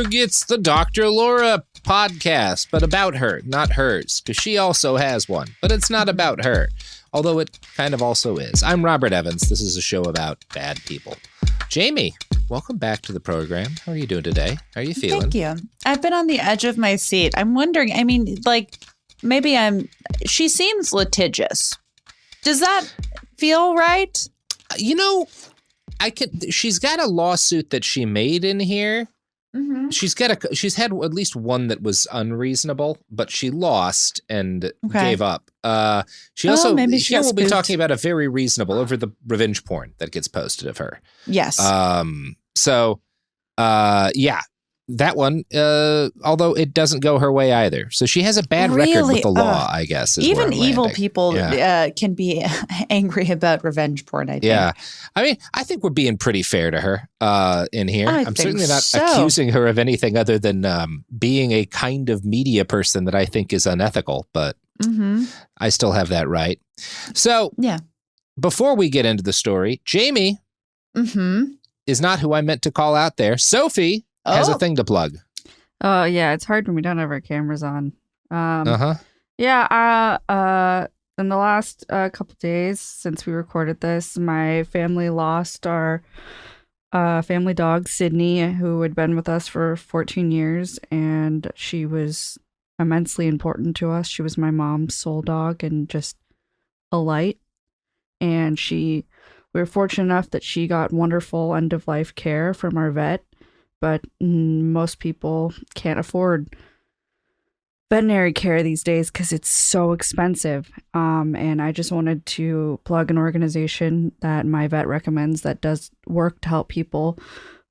Org. It's the Dr. Laura podcast, but about her, not hers, because she also has one, but it's not about her, although it kind of also is. I'm Robert Evans. This is a show about bad people. Jamie, welcome back to the program. How are you doing today? How are you feeling? Thank you. I've been on the edge of my seat. I'm wondering, she seems litigious. Does that feel right? You know, she's got a lawsuit that she made in here. Mm-hmm. She's had at least one that was unreasonable, but she lost and gave up. She will be talking about a very reasonable over the revenge porn that gets posted of her. Yes. That one, although it doesn't go her way either. So she has a bad record with the law, I guess. Even evil people can be angry about revenge porn, I think. Yeah. I mean, I think we're being pretty fair to her in here. I'm certainly not accusing her of anything other than being a kind of media person that I think is unethical, but I still have that right. So before we get into the story, Jamie is not who I meant to call out there. Sophie has a thing to plug. Oh, yeah. It's hard when we don't have our cameras on. In the last couple days since we recorded this, my family lost our family dog, Sydney, who had been with us for 14 years. And she was immensely important to us. She was my mom's soul dog and just a light. And we were fortunate enough that she got wonderful end-of-life care from our vet. But most people can't afford veterinary care these days because it's so expensive. And I just wanted to plug an organization that my vet recommends that does work to help people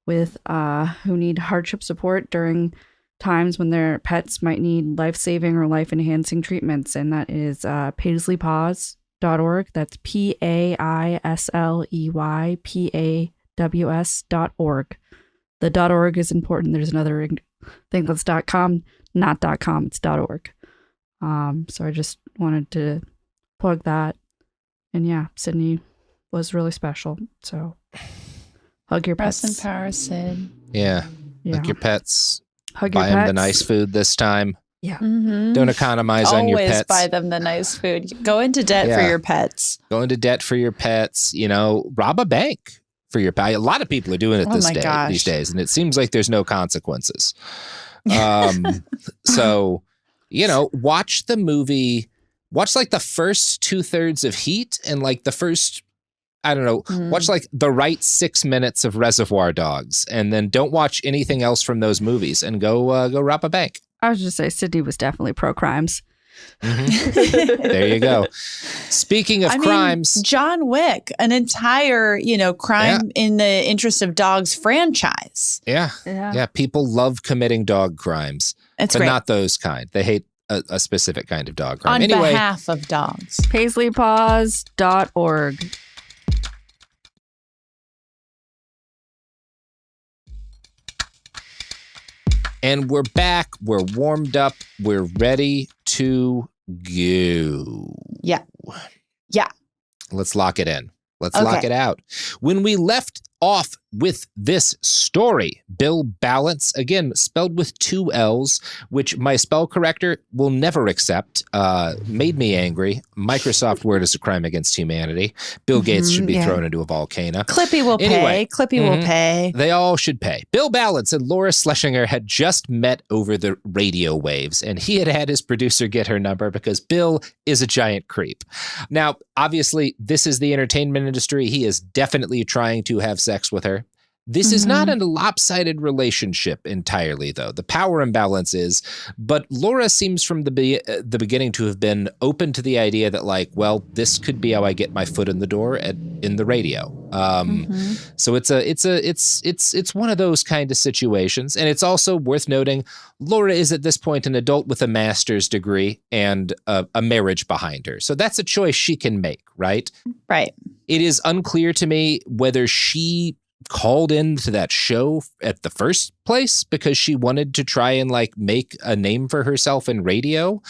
with who need hardship support during times when their pets might need life-saving or life-enhancing treatments. And that is paisleypaws.org. That's PAISLEYPAWS.org. The .org is important. There's another thing that's .com, not .com. It's .org. So I just wanted to plug that. And yeah, Sydney was really special. So hug your pets. Rest in power, Sid. Yeah. Hug your pets. Buy them the nice food this time. Yeah. Mm-hmm. Don't economize on your pets. Always buy them the nice food. Go into debt for your pets. Go into debt for your pets. Rob a bank. For your pet. A lot of people are doing it these days, and it seems like there's no consequences. So, watch the movie, watch like the first 2/3 of Heat and like the first, watch like the right 6 minutes of Reservoir Dogs, and then don't watch anything else from those movies and go rob a bank. I was just say Sydney was definitely pro-crimes. Mm-hmm. There you go. Speaking of crimes, John Wick, an entire, crime in the interest of dogs franchise. Yeah. People love committing dog crimes, but not those kind. They hate a specific kind of dog crime. On behalf of dogs. PaisleyPaws.org. And we're back. We're warmed up. We're ready to go. Yeah. Let's lock it in. Let's lock it out. When we left off with this story, Bill Balance, again, spelled with 2 L's, which my spell corrector will never accept, made me angry. Microsoft Word is a crime against humanity. Bill Gates should be thrown into a volcano. Clippy will pay. Clippy will pay. They all should pay. Bill Balance and Laura Schlesinger had just met over the radio waves, and he had his producer get her number because Bill is a giant creep. Now, obviously, this is the entertainment industry. He is definitely trying to have sex with her. This is not a lopsided relationship entirely, though. The power imbalance is, but Laura seems from the beginning to have been open to the idea that, like, well, this could be how I get my foot in the door in the radio. So it's one of those kind of situations, and it's also worth noting Laura is at this point an adult with a master's degree and a marriage behind her. So that's a choice she can make, right? Right. It is unclear to me whether she called into that show at the first place because she wanted to try and like make a name for herself in radio,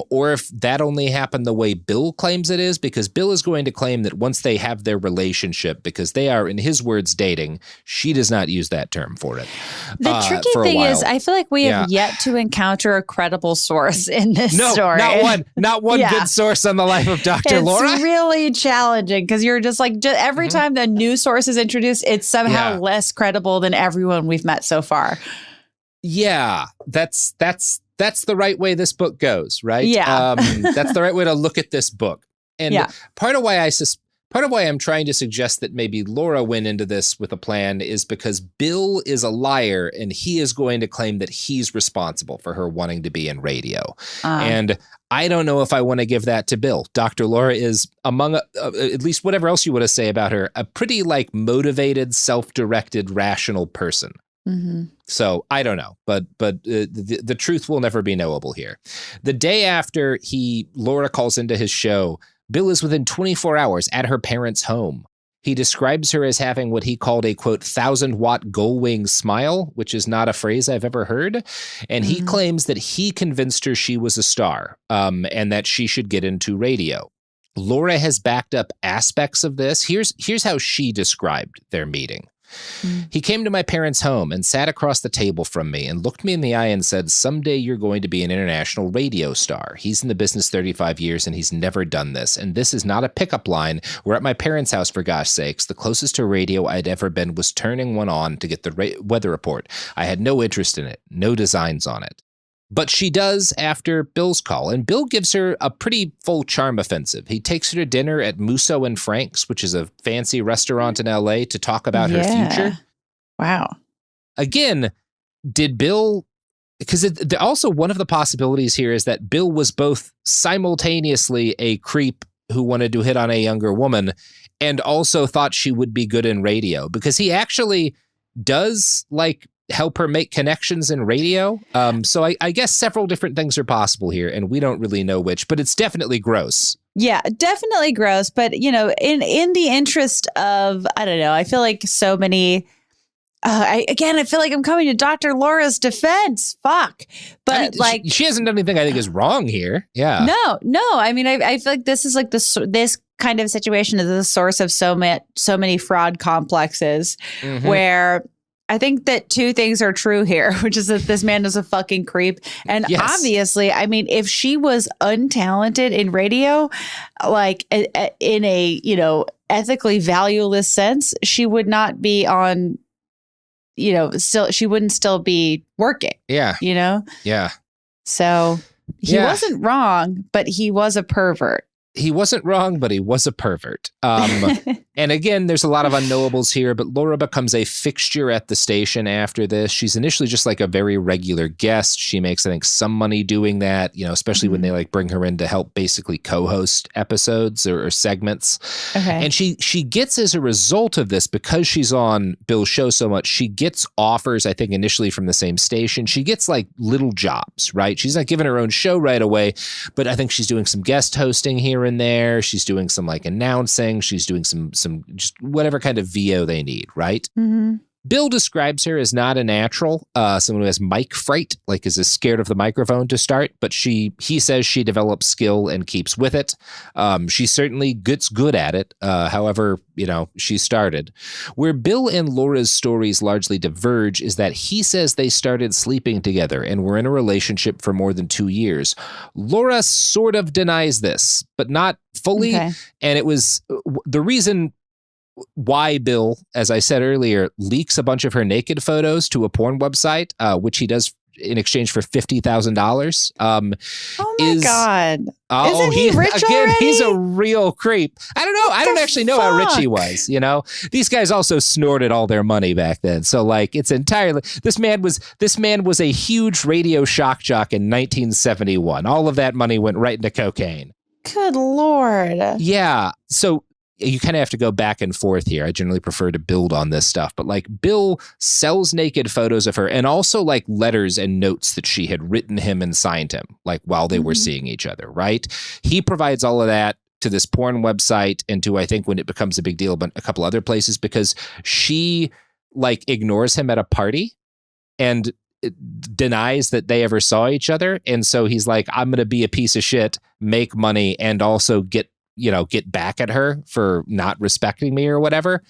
or if that only happened the way Bill claims it is, because Bill is going to claim that once they have their relationship, because they are, in his words, dating, she does not use that term for it. The tricky thing is, I feel like we have yet to encounter a credible source in this story. Not one good source on the life of Dr. Laura. It's really challenging because you're just like, every time the new source is introduced, it's somehow less credible than everyone we've met so far. Yeah, that's the right way this book goes, right? Yeah. That's the right way to look at this book. And part of why I'm trying to suggest that maybe Laura went into this with a plan is because Bill is a liar and he is going to claim that he's responsible for her wanting to be in radio. And I don't know if I want to give that to Bill. Dr. Laura is, among at least whatever else you want to say about her, a pretty like motivated, self-directed, rational person. Mm-hmm. So I don't know, but the truth will never be knowable here. The day after Laura calls into his show, Bill is within 24 hours at her parents' home. He describes her as having what he called a, quote, 1,000-watt gull-wing smile, which is not a phrase I've ever heard. And he claims that he convinced her she was a star and that she should get into radio. Laura has backed up aspects of this. Here's how she described their meeting. He came to my parents' home and sat across the table from me and looked me in the eye and said, someday you're going to be an international radio star. He's in the business 35 years and he's never done this. And this is not a pickup line. We're at my parents' house, for gosh sakes. The closest to radio I'd ever been was turning one on to get the weather report. I had no interest in it, no designs on it. But she does after Bill's call, and Bill gives her a pretty full charm offensive. He takes her to dinner at Musso and Frank's, which is a fancy restaurant in LA, to talk about her future. Wow. Again, did Bill, because also one of the possibilities here is that Bill was both simultaneously a creep who wanted to hit on a younger woman and also thought she would be good in radio, because he actually does like help her make connections in radio. So I guess several different things are possible here, and we don't really know which, but it's definitely gross. Yeah, definitely gross. But, you know, in the interest of, I don't know, I feel like so many, I feel like I'm coming to Dr. Laura's defense. Fuck. But she hasn't done anything I think is wrong here. Yeah. No. I mean, I feel like this is like this kind of situation is the source of so many fraud complexes where I think that two things are true here, which is that this man is a fucking creep. And obviously, I mean, if she was untalented in radio, like in a, you know, ethically valueless sense, she would not be on, you know, she wouldn't still be working. Yeah. You know? Yeah. So he wasn't wrong, but he was a pervert. He wasn't wrong, but he was a pervert. And again, there's a lot of unknowables here, but Laura becomes a fixture at the station after this. She's initially just like a very regular guest. She makes, I think, some money doing that, you know, especially when they like bring her in to help basically co-host episodes or segments. Okay. And she gets, as a result of this, because she's on Bill's show so much, she gets offers, I think, initially from the same station. She gets like little jobs, right? She's not given her own show right away, but I think she's doing some guest hosting here and there. She's doing some like announcing. She's doing some just whatever kind of VO they need, right? Mm-hmm. Bill describes her as not a natural, someone who has mic fright, like is scared of the microphone to start, but he says she develops skill and keeps with it. She certainly gets good at it. However, you know, she started. Where Bill and Laura's stories largely diverge is that he says they started sleeping together and were in a relationship for more than 2 years. Laura sort of denies this, but not fully. Okay. And it was the reason why Bill, as I said earlier, leaks a bunch of her naked photos to a porn website, which he does in exchange for $50,000. Oh my God. Isn't he rich already? He's a real creep. I don't know. I don't actually know how rich he was, you know? These guys also snorted all their money back then. So like it's entirely, this man was a huge radio shock jock in 1971. All of that money went right into cocaine. Good Lord. Yeah. So you kind of have to go back and forth here. I generally prefer to build on this stuff, but like Bill sells naked photos of her and also like letters and notes that she had written him and signed him, like while they were seeing each other, right? He provides all of that to this porn website and to, I think, when it becomes a big deal, but a couple other places, because she like ignores him at a party and denies that they ever saw each other. And so he's like, I'm going to be a piece of shit, make money, and also get get back at her for not respecting me or whatever.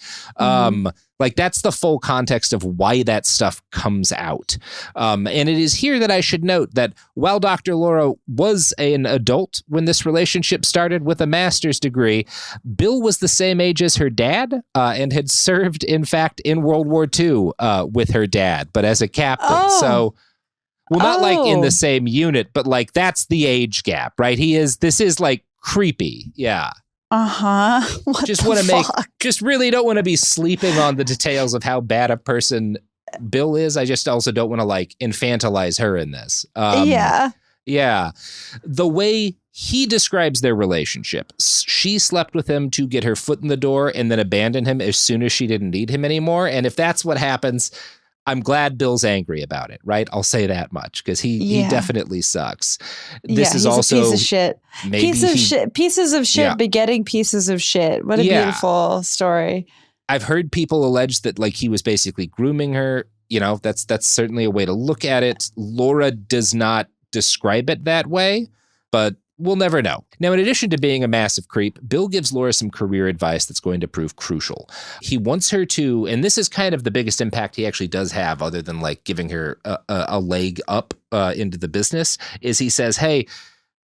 Like that's the full context of why that stuff comes out. And it is here that I should note that while Dr. Laura was an adult when this relationship started with a master's degree, Bill was the same age as her dad and had served, in fact, in World War II with her dad, but as a captain. So, well, not like in the same unit, but like that's the age gap, right? This is like creepy. Yeah. Just really don't want to be sleeping on the details of how bad a person Bill is. I just also don't want to like infantilize her in this. Yeah. The way he describes their relationship, she slept with him to get her foot in the door and then abandoned him as soon as she didn't need him anymore. And if that's what happens, I'm glad Bill's angry about it, right? I'll say that much because he definitely sucks. This is also a piece of shit. Pieces of shit begetting pieces of shit. What a beautiful story. I've heard people allege that like he was basically grooming her. That's certainly a way to look at it. Laura does not describe it that way, but we'll never know. Now, in addition to being a massive creep, Bill gives Laura some career advice that's going to prove crucial. He wants her to, and this is kind of the biggest impact he actually does have other than like giving her a leg up into the business, is he says, hey,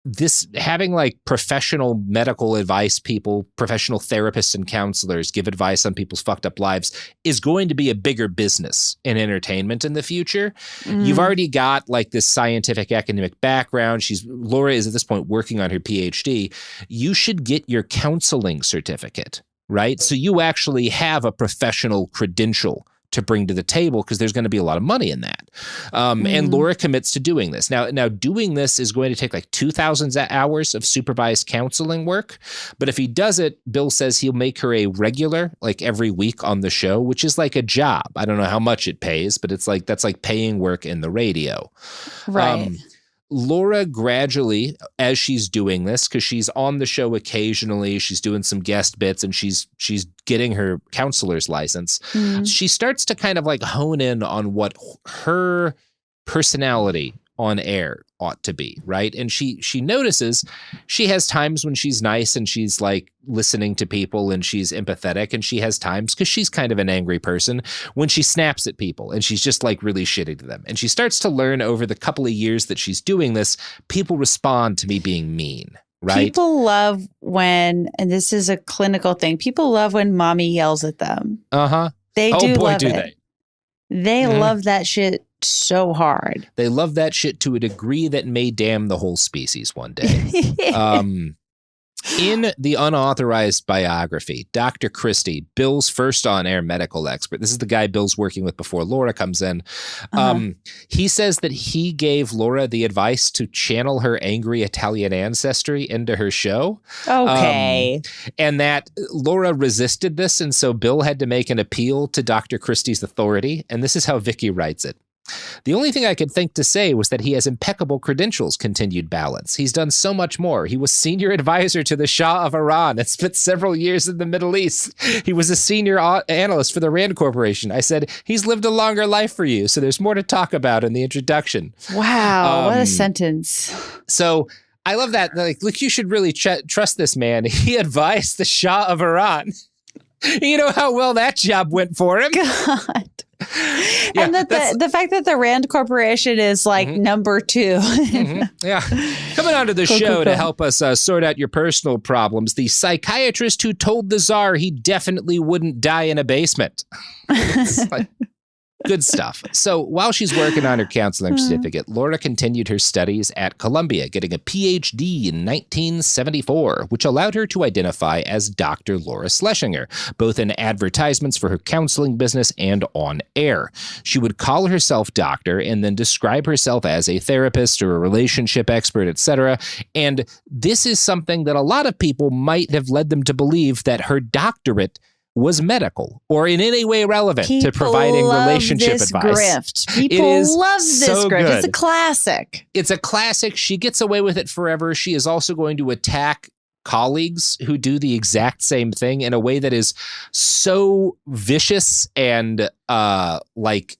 this having like professional medical advice people, professional therapists and counselors give advice on people's fucked up lives is going to be a bigger business in entertainment in the future. You've already got like this scientific academic background. Laura is at this point working on her PhD. You should get your counseling certificate, right? So you actually have a professional credential to bring to the table because there's going to be a lot of money in that. And Laura commits to doing this. Now doing this is going to take like 2,000 hours of supervised counseling work. But if he does it, Bill says he'll make her a regular like every week on the show, which is like a job. I don't know how much it pays, but it's like that's like paying work in the radio. Right. Laura gradually, as she's doing this, because she's on the show occasionally, she's doing some guest bits and she's getting her counselor's license. She starts to kind of like hone in on what her personality on air ought to be, right? And she notices she has times when she's nice and she's like listening to people and she's empathetic, and she has times, because she's kind of an angry person, when she snaps at people and she's just like really shitty to them. And she starts to learn over the couple of years that she's doing this, people respond to me being mean. Right? People love when, and this is a clinical thing, people love when mommy yells at them. They do love it. They love that shit so hard. They love that shit to a degree that may damn the whole species one day. In the unauthorized biography, Dr. Christie, Bill's first on-air medical expert, this is the guy Bill's working with before Laura comes in, he says that he gave Laura the advice to channel her angry Italian ancestry into her show. Okay. And that Laura resisted this, and so Bill had to make an appeal to Dr. Christie's authority, and this is how Vicky writes it. The only thing I could think to say was that he has impeccable credentials, continued Balance. He's done so much more. He was senior advisor to the Shah of Iran and spent several years in the Middle East. He was a senior analyst for the Rand Corporation. I said, he's lived a longer life for you, so there's more to talk about in the introduction. Wow, what a sentence. So I love that. Like you should really trust this man. He advised the Shah of Iran. You know how well that job went for him. God. Yeah, and that the fact that the Rand Corporation is like number 2. Yeah. Coming onto the show to help us sort out your personal problems, the psychiatrist who told the Tsar he definitely wouldn't die in a basement. It's like, good stuff. So while she's working on her counseling certificate, Laura continued her studies at Columbia, getting a PhD in 1974, which allowed her to identify as Dr. Laura Schlesinger, both in advertisements for her counseling business and on air. She would call herself doctor and then describe herself as a therapist or a relationship expert, etc. And this is something that a lot of people might have led them to believe that her doctorate was medical or in any way relevant to providing relationship advice. People love this grift. Good. It's a classic. It's a classic. She gets away with it forever. She is also going to attack colleagues who do the exact same thing in a way that is so vicious and like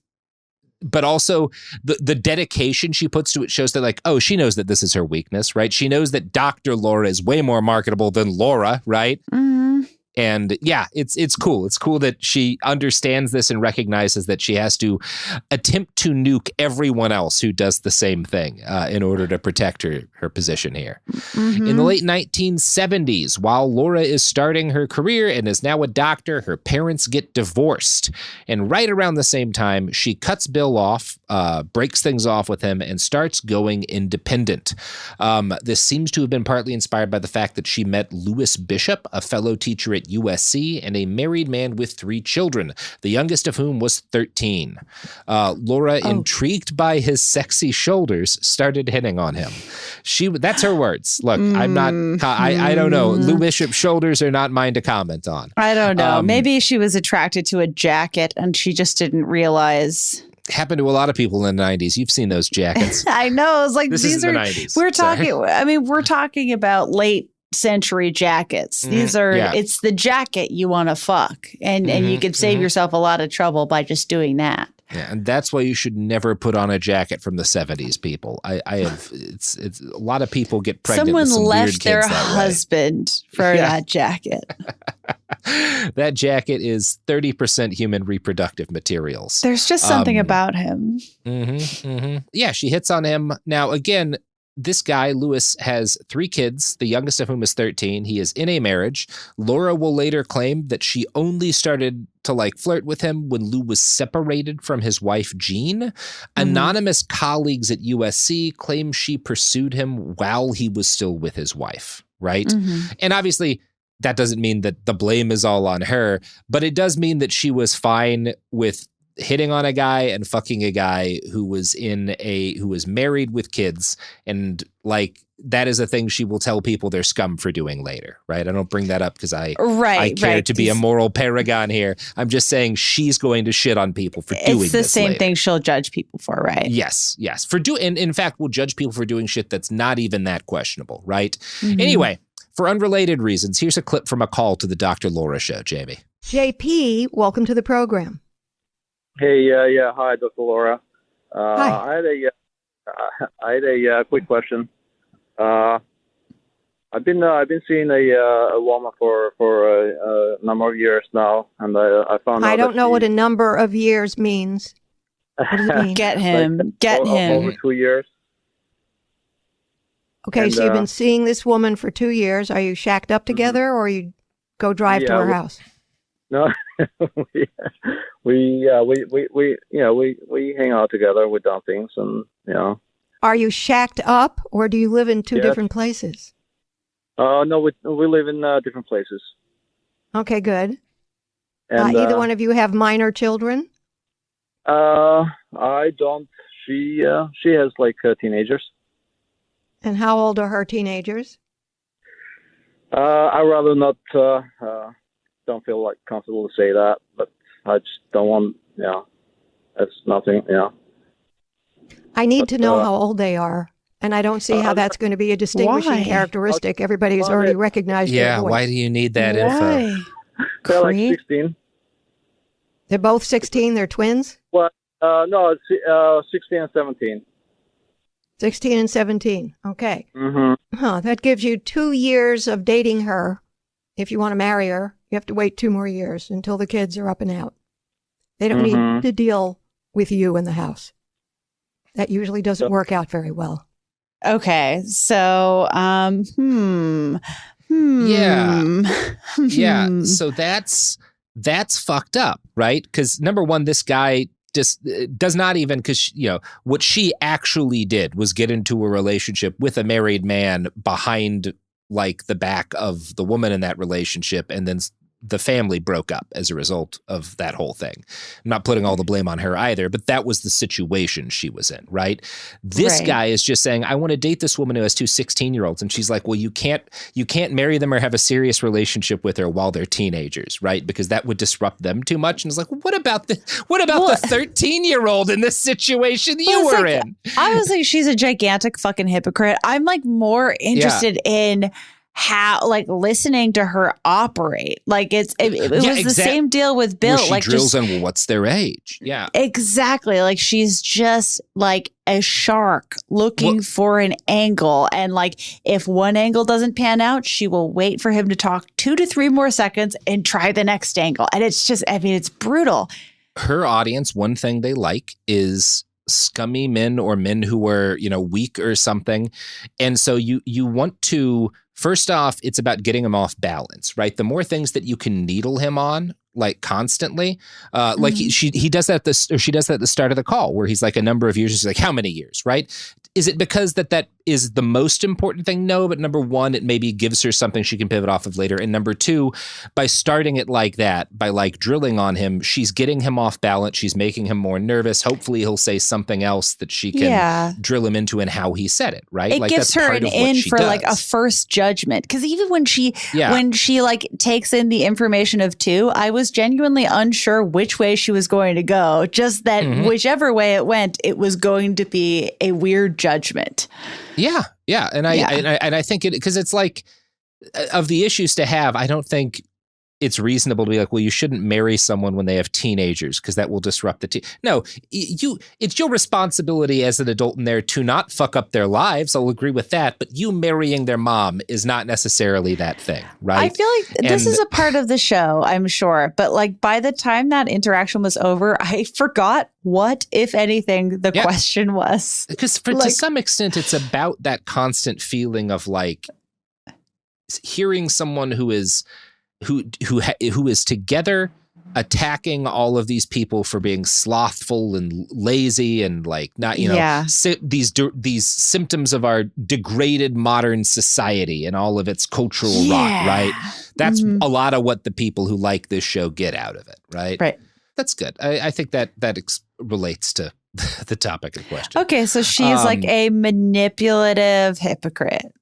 but also the dedication she puts to it shows that, like, oh, she knows that this is her weakness, right? She knows that Dr. Laura is way more marketable than Laura, right? And yeah, it's cool. It's cool that she understands this and recognizes that she has to attempt to nuke everyone else who does the same thing in order to protect her position here. In the late 1970s, while Laura is starting her career and is now a doctor, her parents get divorced. And right around the same time, she cuts Bill off, breaks things off with him, and starts going independent. This seems to have been partly inspired by the fact that she met Lewis Bishop, a fellow teacher at USC, and a married man with 3 children, the youngest of whom was 13. Laura, intrigued by his sexy shoulders, started hitting on him. That's her words. Look, I'm not, I don't know. Lou Bishop's shoulders are not mine to comment on. I don't know. Maybe she was attracted to a jacket and she just didn't realize. Happened to a lot of people in the 90s. You've seen those jackets. I know. It's like, these are the 90s. We're talking about late century jackets. These are, it's the jacket you want to fuck. And you can save yourself a lot of trouble by just doing that. Yeah, and that's why you should never put on a jacket from the 70s, people. It's a lot of people get pregnant. Someone with some left weird their kids that husband for that jacket. That jacket is 30% human reproductive materials. There's just something about him. Yeah, she hits on him. Now, again, this guy, Lewis, has 3 kids, the youngest of whom is 13. He is in a marriage. Laura will later claim that she only started to flirt with him when Lou was separated from his wife, Jean. Anonymous colleagues at USC claim she pursued him while he was still with his wife, right? And obviously, that doesn't mean that the blame is all on her, but it does mean that she was fine with hitting on a guy and fucking a guy who was married with kids, and that is a thing she will tell people they're scum for doing later, right? I don't bring that up because I care to be a moral paragon here. I'm just saying she's going to shit on people for doing this. It's the same thing she'll judge people for, right? Yes. And in fact, we'll judge people for doing shit that's not even that questionable, right? Anyway, for unrelated reasons, here's a clip from a call to the Dr. Laura show, Jamie. JP, welcome to the program. Hey, hi, Dr. Laura. Hi. I had a quick question. I've been seeing a woman for a number of years now, and I found out. I don't know what a number of years means. What does it mean? Get him. Over 2 years. Okay, so you've been seeing this woman for 2 years. Are you shacked up together, or you go drive to her house? No, we hang out together. We've done things, and Are you shacked up, or do you live in two different places? No, we live in different places. Okay, good. And either one of you have minor children? I don't. She has teenagers. And how old are her teenagers? I rather not. Don't feel comfortable to say that, but I just don't want. That's nothing. I need to know how old they are, and I don't see how that's going to be a distinguishing characteristic. Everybody has already recognized their voice. Why do you need that info? They're 16. They're both 16. They're twins. Well, no, it's 16 and 17. 16 and 17. Okay. Mm-hmm. That gives you 2 years of dating her. If you want to marry her, you have to wait 2 more years until the kids are up and out. They don't need to deal with you in the house. That usually doesn't work out very well. Okay. So, Yeah. So that's fucked up, right? Because number one, this guy just does not even, because what she actually did was get into a relationship with a married man behind the back of the woman in that relationship, and then the family broke up as a result of that whole thing. I'm not putting all the blame on her either, but that was the situation she was in, right? This guy is just saying, I want to date this woman who has 2 16-year-olds. And she's like, well, you can't marry them or have a serious relationship with her while they're teenagers, right? Because that would disrupt them too much. And it's like, well, what about the 13-year-old in this situation you were in? I was like, she's a gigantic fucking hypocrite. I'm more interested in how, like, listening to her operate. Like, it was the same deal with Bill. Where she drills on, well, what's their age? Yeah. Exactly. Like, she's just like a shark looking for an angle. And like, if one angle doesn't pan out, she will wait for him to talk 2 to 3 more seconds and try the next angle. And it's just, I mean, it's brutal. Her audience, one thing they like is scummy men or men who are, weak or something. And so you want to, first off, it's about getting him off balance, right? The more things that you can needle him on, like constantly, like he does that she does that at the start of the call where he's like a number of years. She's like, how many years, right? Is it because that is the most important thing? No, but number one, it maybe gives her something she can pivot off of later. And number two, by starting it like that, by like drilling on him, she's getting him off balance. She's making him more nervous. Hopefully he'll say something else that she can drill him into and how he said it, right? It like, gives her an in for like a first judgment. Because even when she like takes in the information of 2, I was genuinely unsure which way she was going to go. Just that whichever way it went, it was going to be a weird judgment. Yeah. And I think because it's like, of the issues to have, I don't think it's reasonable to be like, well, you shouldn't marry someone when they have teenagers because that will disrupt the No, it's your responsibility as an adult in there to not fuck up their lives. I'll agree with that. But you marrying their mom is not necessarily that thing, right? I feel like this is a part of the show, I'm sure. But like by the time that interaction was over, I forgot what, if anything, the question was. Because to some extent, it's about that constant feeling of like hearing someone who is together attacking all of these people for being slothful and lazy and like not, these symptoms of our degraded modern society and all of its cultural rot, right? That's a lot of what the people who like this show get out of it, right? Right. That's good. I think that relates to the topic in question. Okay, so she's like a manipulative hypocrite.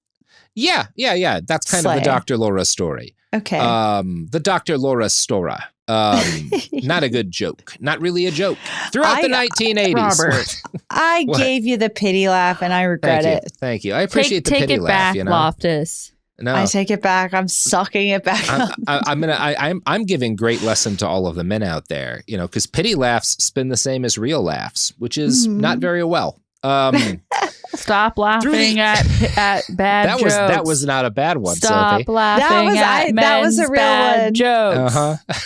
Yeah. That's kind of the Dr. Laura story. Okay. The Dr. Laura story. Not a good joke. Not really a joke. Throughout the 1980s. Robert, I gave you the pity laugh and I regret it. Thank you. I appreciate the pity laugh. Take it back, Loftus. No. I take it back. I'm sucking it back up. I'm giving great lesson to all of the men out there, because pity laughs spin the same as real laughs, which is not very well. Stop laughing at bad jokes. That was not a bad one, Stop Sophie. laughing that was a real one. Jokes.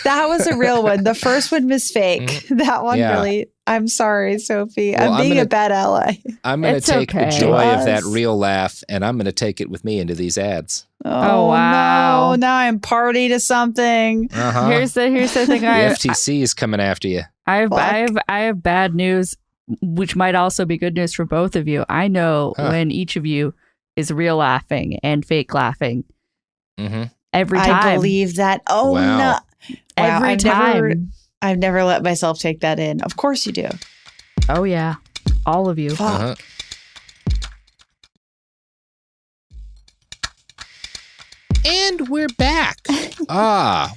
That was a real one. The first one was fake. That one really. I'm sorry, Sophie. Well, I'm being a bad ally. I'm going to take the joy of that real laugh, and I'm going to take it with me into these ads. Oh wow! No, now I'm party to something. Here's the thing. The FTC is coming after you. I have bad news, which might also be good news for both of you. I know when each of you is real laughing and fake laughing. Every time. I believe that. Oh, wow. no. Every time. I've never let myself take that in. Of course you do. Oh, yeah. All of you. And we're back.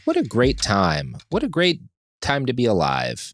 What a great time. What a great time to be alive.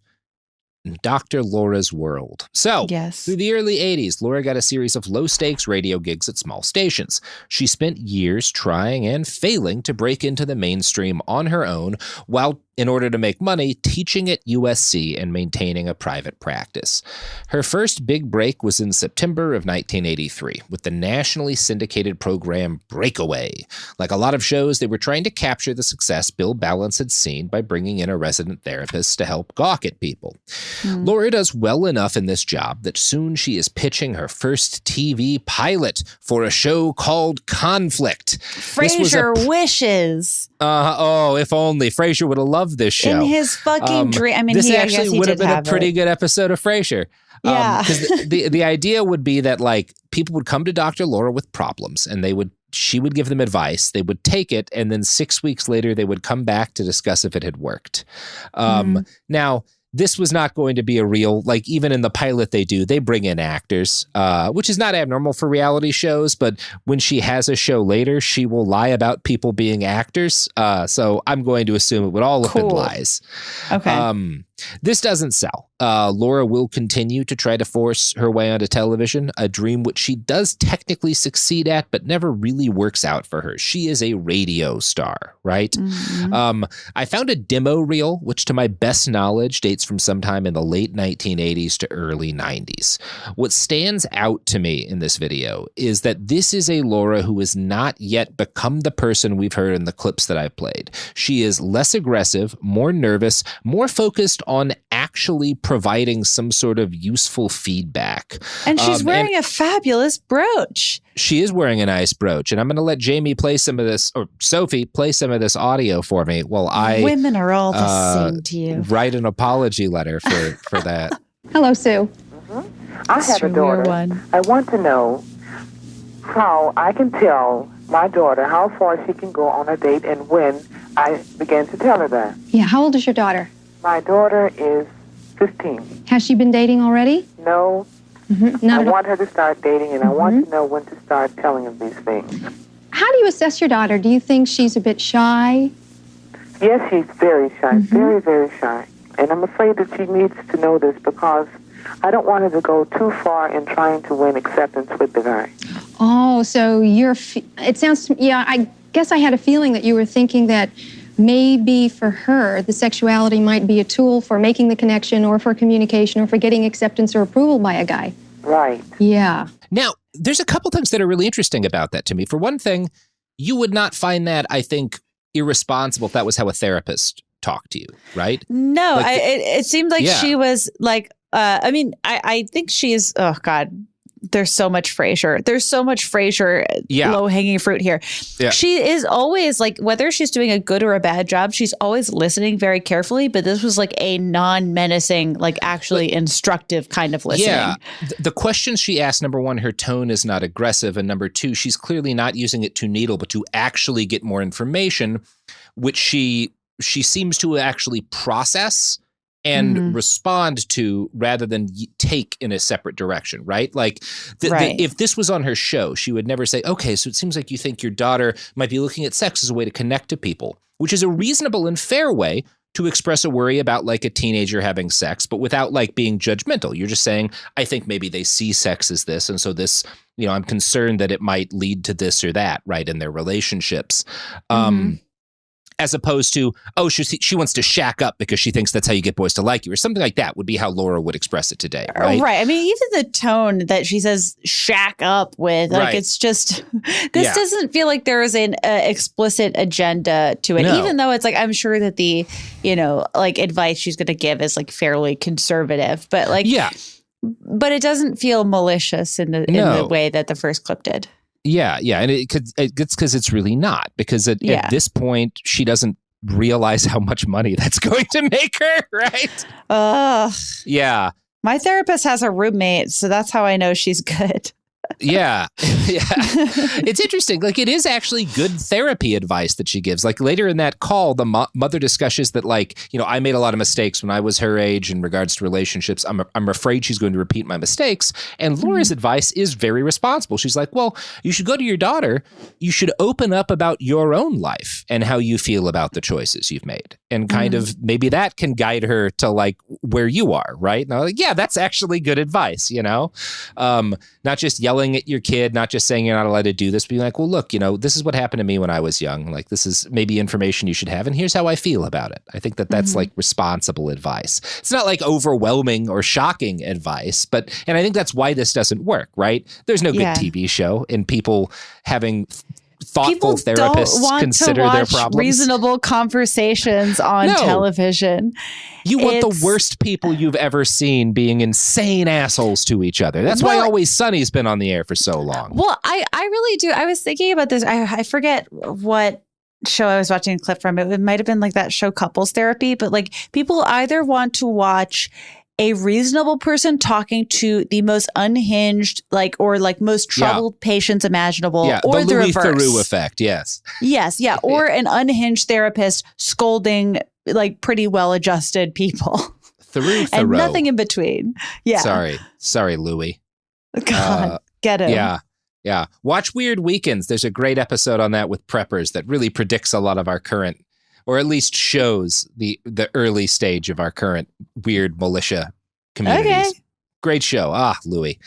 Dr. Laura's world. So, through the early 80s, Laura got a series of low-stakes radio gigs at small stations. She spent years trying and failing to break into the mainstream on her own, while, in order to make money, teaching at USC and maintaining a private practice. Her first big break was in September of 1983 with the nationally syndicated program Breakaway. Like a lot of shows, they were trying to capture the success Bill Balance had seen by bringing in a resident therapist to help gawk at people. Laura does well enough in this job that soon she is pitching her first TV pilot for a show called Conflict. Frasier wishes. If only. Frasier would have loved this show. In his fucking dream. I mean, this I actually guess he would have did been a pretty good episode of Frasier. Yeah. Because the idea would be that like people would come to Dr. Laura with problems and she would give them advice. They would take it. And then 6 weeks later, they would come back to discuss if it had worked. Now, this was not going to be a real, like even in the pilot they bring in actors, which is not abnormal for reality shows. But when she has a show later, she will lie about people being actors. So I'm going to assume it would all have been lies. Okay. this doesn't sell. Laura will continue to try to force her way onto television, a dream which she does technically succeed at, but never really works out for her. She is a radio star, right? Mm-hmm. I found a demo reel, which to my best knowledge dates from sometime in the late 1980s to early 90s. What stands out to me in this video is that this is a Laura who has not yet become the person we've heard in the clips that I've played. She is less aggressive, more nervous, more focused on actually providing some sort of useful feedback. And she's wearing a fabulous brooch. She is wearing a nice brooch. And I'm going to let Jamie play some of this, or Sophie play some of this audio for me while I Women are all the same to you. Write an apology letter for that. Hello, Sue. I have a daughter. I want to know how I can tell my daughter how far she can go on a date and when I begin to tell her that. Yeah, how old is your daughter? My daughter is 15. Has she been dating already? No. Mm-hmm. I want her to start dating, and I want to know when to start telling her these things. How do you assess your daughter? Do you think she's a bit shy? Yes, she's very shy, very, very shy. And I'm afraid that she needs to know this because I don't want her to go too far in trying to win acceptance with the guy. Oh, so it sounds, I guess I had a feeling that you were thinking that maybe for her, the sexuality might be a tool for making the connection or for communication or for getting acceptance or approval by a guy. Right. Yeah. Now, there's a couple things that are really interesting about that to me. For one thing, you would not find that, I think, irresponsible if that was how a therapist talked to you, right? No, Like it seemed like she was like, I think she's, oh God, there's so much Frasier. There's so much Frasier low-hanging fruit here. Yeah. She is always like, whether she's doing a good or a bad job, she's always listening very carefully. But this was like a non-menacing, like actually instructive kind of listening. Yeah. The questions she asked, number one, her tone is not aggressive. And number two, she's clearly not using it to needle, but to actually get more information, which she seems to actually process and respond to rather than take in a separate direction, right? Like if this was on her show, she would never say, okay, so it seems like you think your daughter might be looking at sex as a way to connect to people, which is a reasonable and fair way to express a worry about like a teenager having sex, but without like being judgmental. You're just saying, I think maybe they see sex as this. And so this, I'm concerned that it might lead to this or that, right, in their relationships. As opposed to, oh, she wants to shack up because she thinks that's how you get boys to like you, or something like that would be how Laura would express it today, right? Right. I mean, even the tone that she says shack up with, like it's just, this doesn't feel like there is an explicit agenda to it, even though it's like, I'm sure that the, like advice she's going to give is like fairly conservative, but like, but it doesn't feel malicious in the way that the first clip did. Yeah, and it's because it's really not, because at this point she doesn't realize how much money that's going to make her, right? Yeah. My therapist has a roommate, so that's how I know she's good. Yeah. It's interesting. Like, it is actually good therapy advice that she gives. Like, later in that call, the mother discusses that, like, I made a lot of mistakes when I was her age in regards to relationships. I'm afraid she's going to repeat my mistakes. And Laura's advice is very responsible. She's like, well, you should go to your daughter. You should open up about your own life and how you feel about the choices you've made. And kind of maybe that can guide her to like where you are, right? And I'm like, yeah, that's actually good advice, not just yelling at your kid, not just saying you're not allowed to do this, but being like, well, look, this is what happened to me when I was young. Like, this is maybe information you should have. And here's how I feel about it. I think that's like responsible advice. It's not like overwhelming or shocking advice, and I think that's why this doesn't work, right? There's no good TV show and people having thoughtful therapists consider their problems. Reasonable conversations on television. You want the worst people you've ever seen being insane assholes to each other. That's why Always Sunny's been on the air for so long. Well, I really do. I was thinking about this. I forget what show I was watching a clip from. It might have been like that show Couples Therapy, but like people either want to watch a reasonable person talking to the most unhinged, or most troubled patients imaginable, or the Louis reverse. Theroux effect, yes. Yes, or an unhinged therapist scolding like pretty well-adjusted people. Theroux. And nothing in between. Yeah. Sorry, Louis. God, get him. Yeah. Watch Weird Weekends. There's a great episode on that with preppers that really predicts a lot of our current or at least shows the early stage of our current weird militia communities. Okay. Great show. Louis.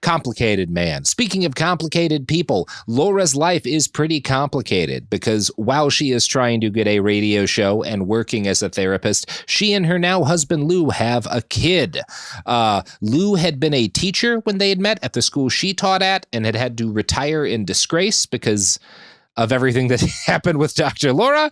Complicated man. Speaking of complicated people, Laura's life is pretty complicated because while she is trying to get a radio show and working as a therapist, she and her now husband Lou have a kid. Lou had been a teacher when they had met at the school she taught at and had to retire in disgrace because of everything that happened with Dr. Laura.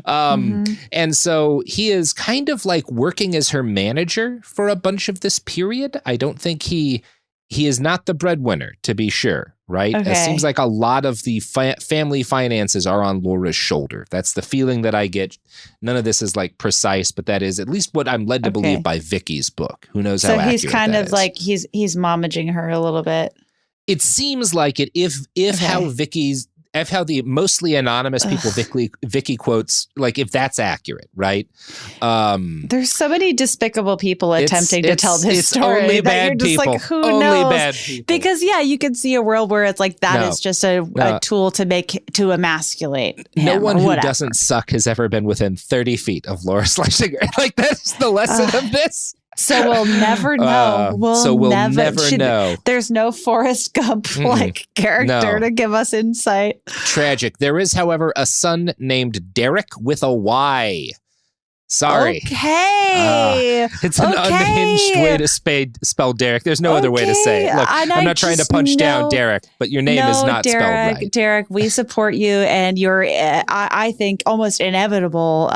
And so he is kind of like working as her manager for a bunch of this period. I don't think he is not the breadwinner, to be sure, right? Okay. It seems like a lot of the family finances are on Laura's shoulder. That's the feeling that I get. None of this is like precise, but that is at least what I'm led to believe by Vicky's book. Who knows how accurate he's kind that of is. like he's mommaging her a little bit. It seems like it if how the mostly anonymous people Vicky quotes, like if that's accurate, right? There's so many despicable people attempting to tell this story. Only that bad you're just people. like, who only knows? bad people. Because you can see a world where it's like that is just a tool to emasculate. No him one or who whatever. doesn't suck has ever been within 30 feet of Laura Schlesinger. Like that's the lesson of this. So we'll never know. We'll never know. There's no Forrest Gump like character to give us insight. Tragic. There is, however, a son named Derek with a Y. Sorry. Okay. It's an unhinged way to spell Derek. There's no other way to say it. Look, I'm not trying to punch down Derek, but your name is not spelled right. Derek, we support you and your, I think, almost inevitable,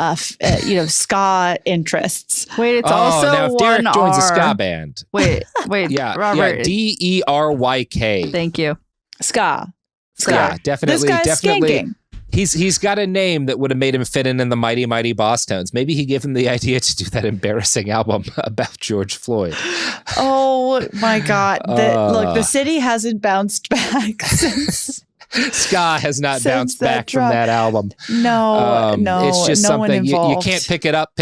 ska interests. Wait, it's also now if one Derek joins R. a ska band. Wait, Yeah, Robert. DerYk. Thank you. Ska. Yeah, definitely. This guy's skanking. He's got a name that would have made him fit in the Mighty Mighty Boss Tones. Maybe he gave him the idea to do that embarrassing album about George Floyd. Oh my God! Look, the city hasn't bounced back since. Ska has not bounced back from that album. No, it's just no something one you can't pick it up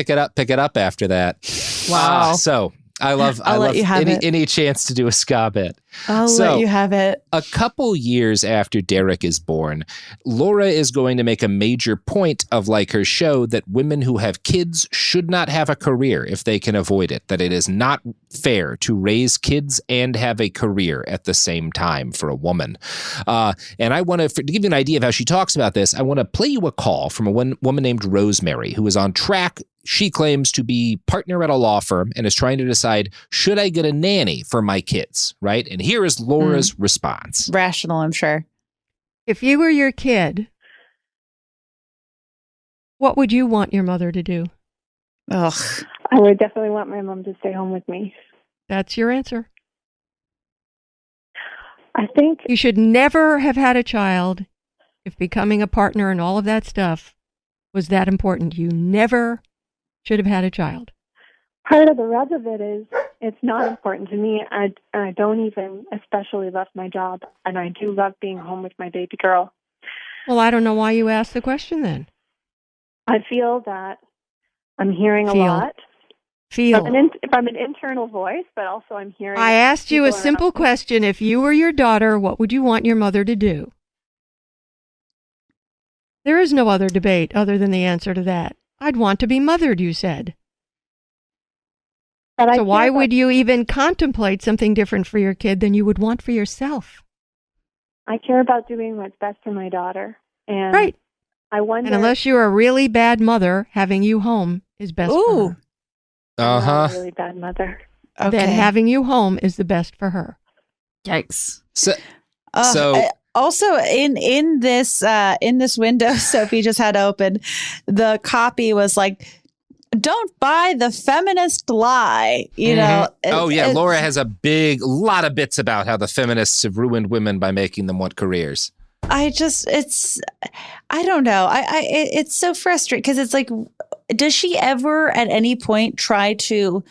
after that. Wow. So I love let you have any chance to do a ska bit. I'll let you have it. A couple years after Derek is born, Laura is going to make a major point of like her show that women who have kids should not have a career if they can avoid it, that it is not fair to raise kids and have a career at the same time for a woman. And I want to give you an idea of how she talks about this. I want to play you a call from a woman named Rosemary who is on track. She claims to be partner at a law firm and is trying to decide, should I get a nanny for my kids, right? And here is Laura's response. Rational, I'm sure. If you were your kid, what would you want your mother to do? Ugh. I would definitely want my mom to stay home with me. That's your answer. I think You should never have had a child if becoming a partner and all of that stuff was that important. You never should have had a child. part of the rub of it is it's not important to me. I don't even especially love my job, and I do love being home with my baby girl. Well, I don't know why you asked the question then. I feel that I'm hearing a lot. If I'm an internal voice, but also I'm hearing. I asked you a people simple around me. question. If you were your daughter, what would you want your mother to do? There is no other debate other than the answer to that. I'd want to be mothered, you said. But So why would you even contemplate something different for your kid than you would want for yourself? I care about doing what's best for my daughter, and Right. I wonder. And unless you're a really bad mother, having you home is best for her. I'm not a really bad mother. Then having you home is the best for her. Yikes. So also in this window Sophie just had open, the copy was like, "Don't buy the feminist lie." You know. Laura has a lot of bits about how the feminists have ruined women by making them want careers. I don't know. It's so frustrating because it's like, does she ever at any point try to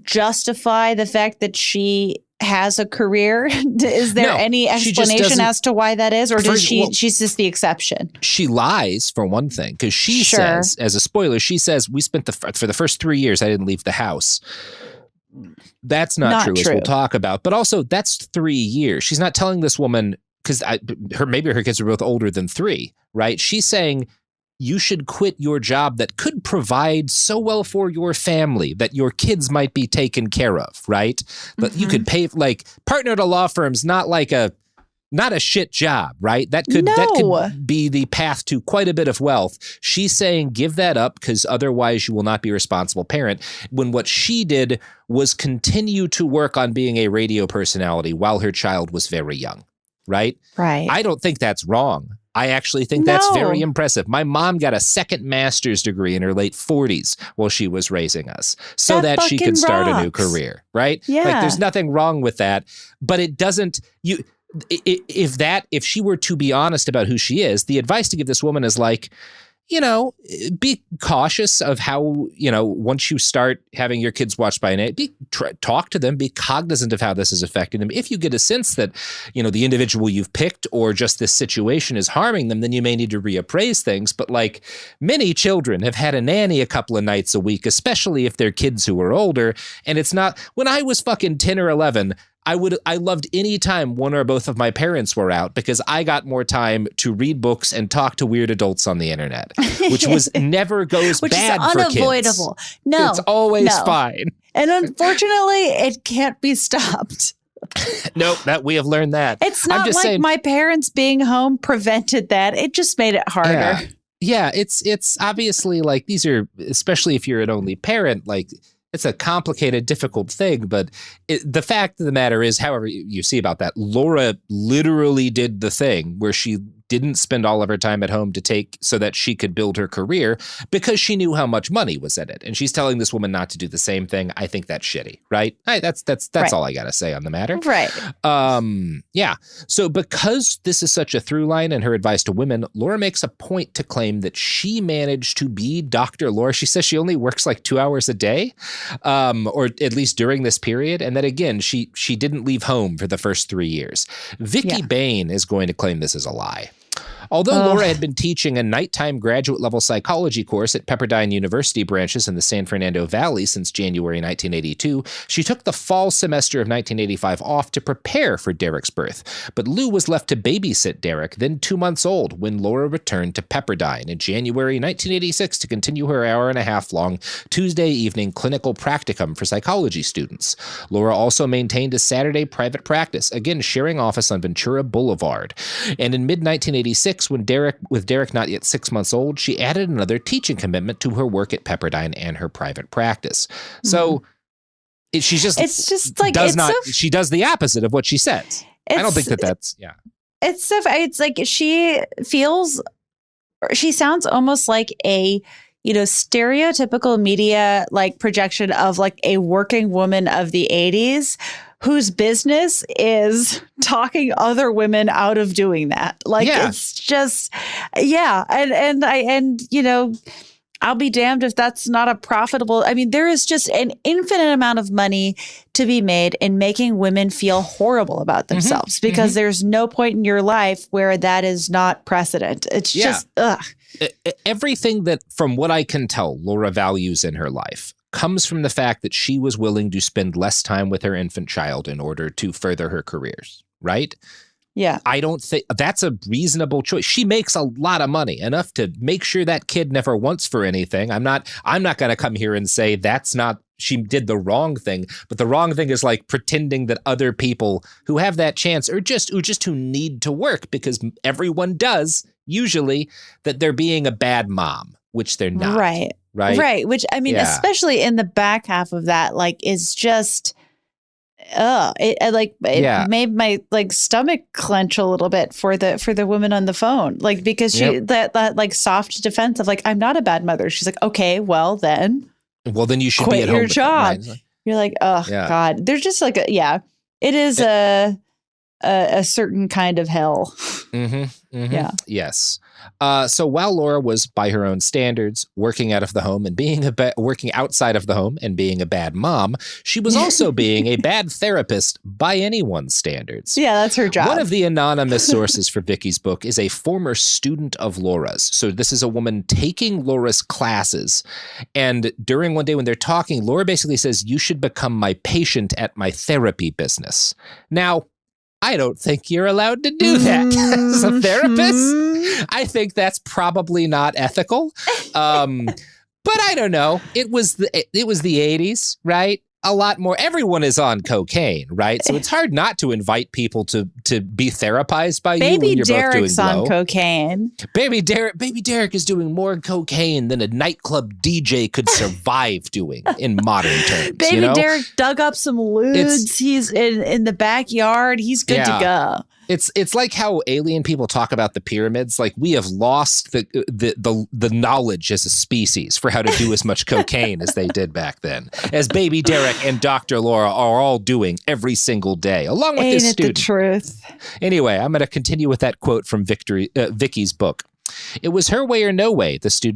justify the fact that she has a career? Is there any explanation as to why that is? Or does she's just the exception? She lies for one thing, because she says, as a spoiler, she says, we spent for the first 3 years, I didn't leave the house. That's not true, as we'll talk about. But also, that's 3 years. She's not telling this woman, because maybe her kids are both older than 3, right? She's saying you should quit your job that could provide so well for your family that your kids might be taken care of, right? But you could pay, like, partner at a law firm's not a shit job, right? That could be the path to quite a bit of wealth. She's saying give that up because otherwise you will not be a responsible parent, when what she did was continue to work on being a radio personality while her child was very young, right? Right. I don't think that's wrong. I actually think that's very impressive. My mom got a second master's degree in her late 40s while she was raising us so that she could start a new career, right? Yeah. Like, there's nothing wrong with that, but it doesn't, if she were to be honest about who she is, the advice to give this woman is like, be cautious of how, once you start having your kids watched by an talk to them, be cognizant of how this is affecting them. If you get a sense that, the individual you've picked or just this situation is harming them, then you may need to reappraise things. But like, many children have had a nanny a couple of nights a week, especially if they're kids who are older. And it's not, when I was fucking 10 or 11, I loved any time one or both of my parents were out because I got more time to read books and talk to weird adults on the internet, which never goes bad for kids. Which is unavoidable. No. It's always fine. And unfortunately, it can't be stopped. Nope, we have learned that. It's not like saying, my parents being home prevented that. It just made it harder. Yeah, it's obviously like these are, especially if you're an only parent, like, it's a complicated, difficult thing, but the fact of the matter is, however you see about that, Laura literally did the thing where she didn't spend all of her time at home so that she could build her career because she knew how much money was in it. And she's telling this woman not to do the same thing. I think that's shitty, right? That's right. All I got to say on the matter. Right. Yeah. So because this is such a through line in her advice to women, Laura makes a point to claim that she managed to be Dr. Laura. She says she only works like 2 hours a day, or at least during this period. And that, again, she didn't leave home for the first 3 years. Vicky Bain is going to claim this is a lie. Although Laura had been teaching a nighttime graduate-level psychology course at Pepperdine University branches in the San Fernando Valley since January 1982, she took the fall semester of 1985 off to prepare for Derek's birth. But Lou was left to babysit Derek, then 2 months old, when Laura returned to Pepperdine in January 1986 to continue her hour-and-a-half-long Tuesday evening clinical practicum for psychology students. Laura also maintained a Saturday private practice, again sharing office on Ventura Boulevard. And in mid-1986, with Derek not yet 6 months old, she added another teaching commitment to her work at Pepperdine and her private practice. So she does the opposite of what she says. I don't think that's. It's like she sounds almost like a stereotypical media like projection of like a working woman of the 80s whose business is talking other women out of doing that. Like, it's just, and I'll be damned if that's not a profitable. I mean, there is just an infinite amount of money to be made in making women feel horrible about themselves because there's no point in your life where that is not precedent. It's just, ugh. Everything that, from what I can tell, Laura values in her life comes from the fact that she was willing to spend less time with her infant child in order to further her careers, right? Yeah. I don't think that's a reasonable choice. She makes a lot of money, enough to make sure that kid never wants for anything. I'm not going to come here and say she did the wrong thing, but the wrong thing is like pretending that other people who have that chance or just who need to work, because everyone does usually, that they're being a bad mom, which they're not. Right. Which, I mean, especially in the back half of that, like, is just, it made my like stomach clench a little bit for the woman on the phone, like, because she that like soft defense of like, I'm not a bad mother. She's like, okay, well then you should quit be at home your job. Them, right? You're like, oh God, there's just like it is a certain kind of hell. Yeah. Yes. So while Laura was, by her own standards, working out of the home and working outside of the home and being a bad mom, she was also being a bad therapist by anyone's standards. Yeah, that's her job. One of the anonymous sources for Vicky's book is a former student of Laura's. So this is a woman taking Laura's classes. And during one day when they're talking, Laura basically says, "You should become my patient at my therapy business." Now, I don't think you're allowed to do that as a therapist. I think that's probably not ethical. But I don't know. It was the 80s, right? A lot more. Everyone is on cocaine, right? So it's hard not to invite people to be therapized by you when you're Derek's both doing on blow. cocaine. Baby Derek is doing more cocaine than a nightclub DJ could survive doing in modern terms. Baby Derek dug up some ludes. He's in the backyard. He's good to go. It's like how alien people talk about the pyramids. Like, we have lost the knowledge as a species for how to do as much cocaine as they did back then, as Baby Derek and Dr. Laura are all doing every single day, along with this student. The truth. Anyway, I'm going to continue with that quote from Vicky's book. It was her way or no way, said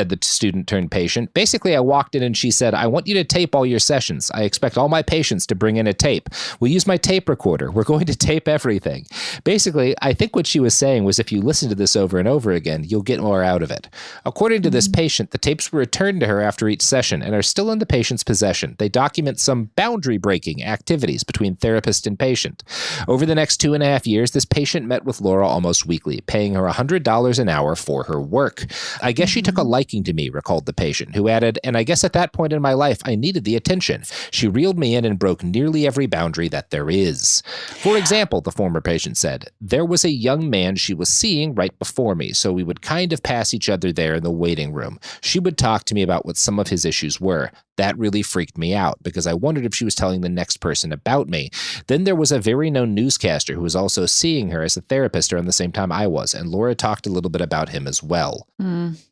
the student turned patient. Basically, I walked in and she said, I want you to tape all your sessions. I expect all my patients to bring in a tape. We'll use my tape recorder. We're going to tape everything. Basically, I think what she was saying was if you listen to this over and over again, you'll get more out of it. According to this patient, the tapes were returned to her after each session and are still in the patient's possession. They document some boundary-breaking activities between therapist and patient. Over the next 2.5 years, this patient met with Laura almost weekly, paying her $100 an hour for her work. I guess she took a liking to me, recalled the patient, who added, and I guess at that point in my life, I needed the attention. She reeled me in and broke nearly every boundary that there is. For example, the former patient said, there was a young man she was seeing right before me, so we would kind of pass each other there in the waiting room. She would talk to me about what some of his issues were. That really freaked me out because I wondered if she was telling the next person about me. Then there was a very known newscaster who was also seeing her as a therapist around the same time I was, and Laura talked a little bit about him as well.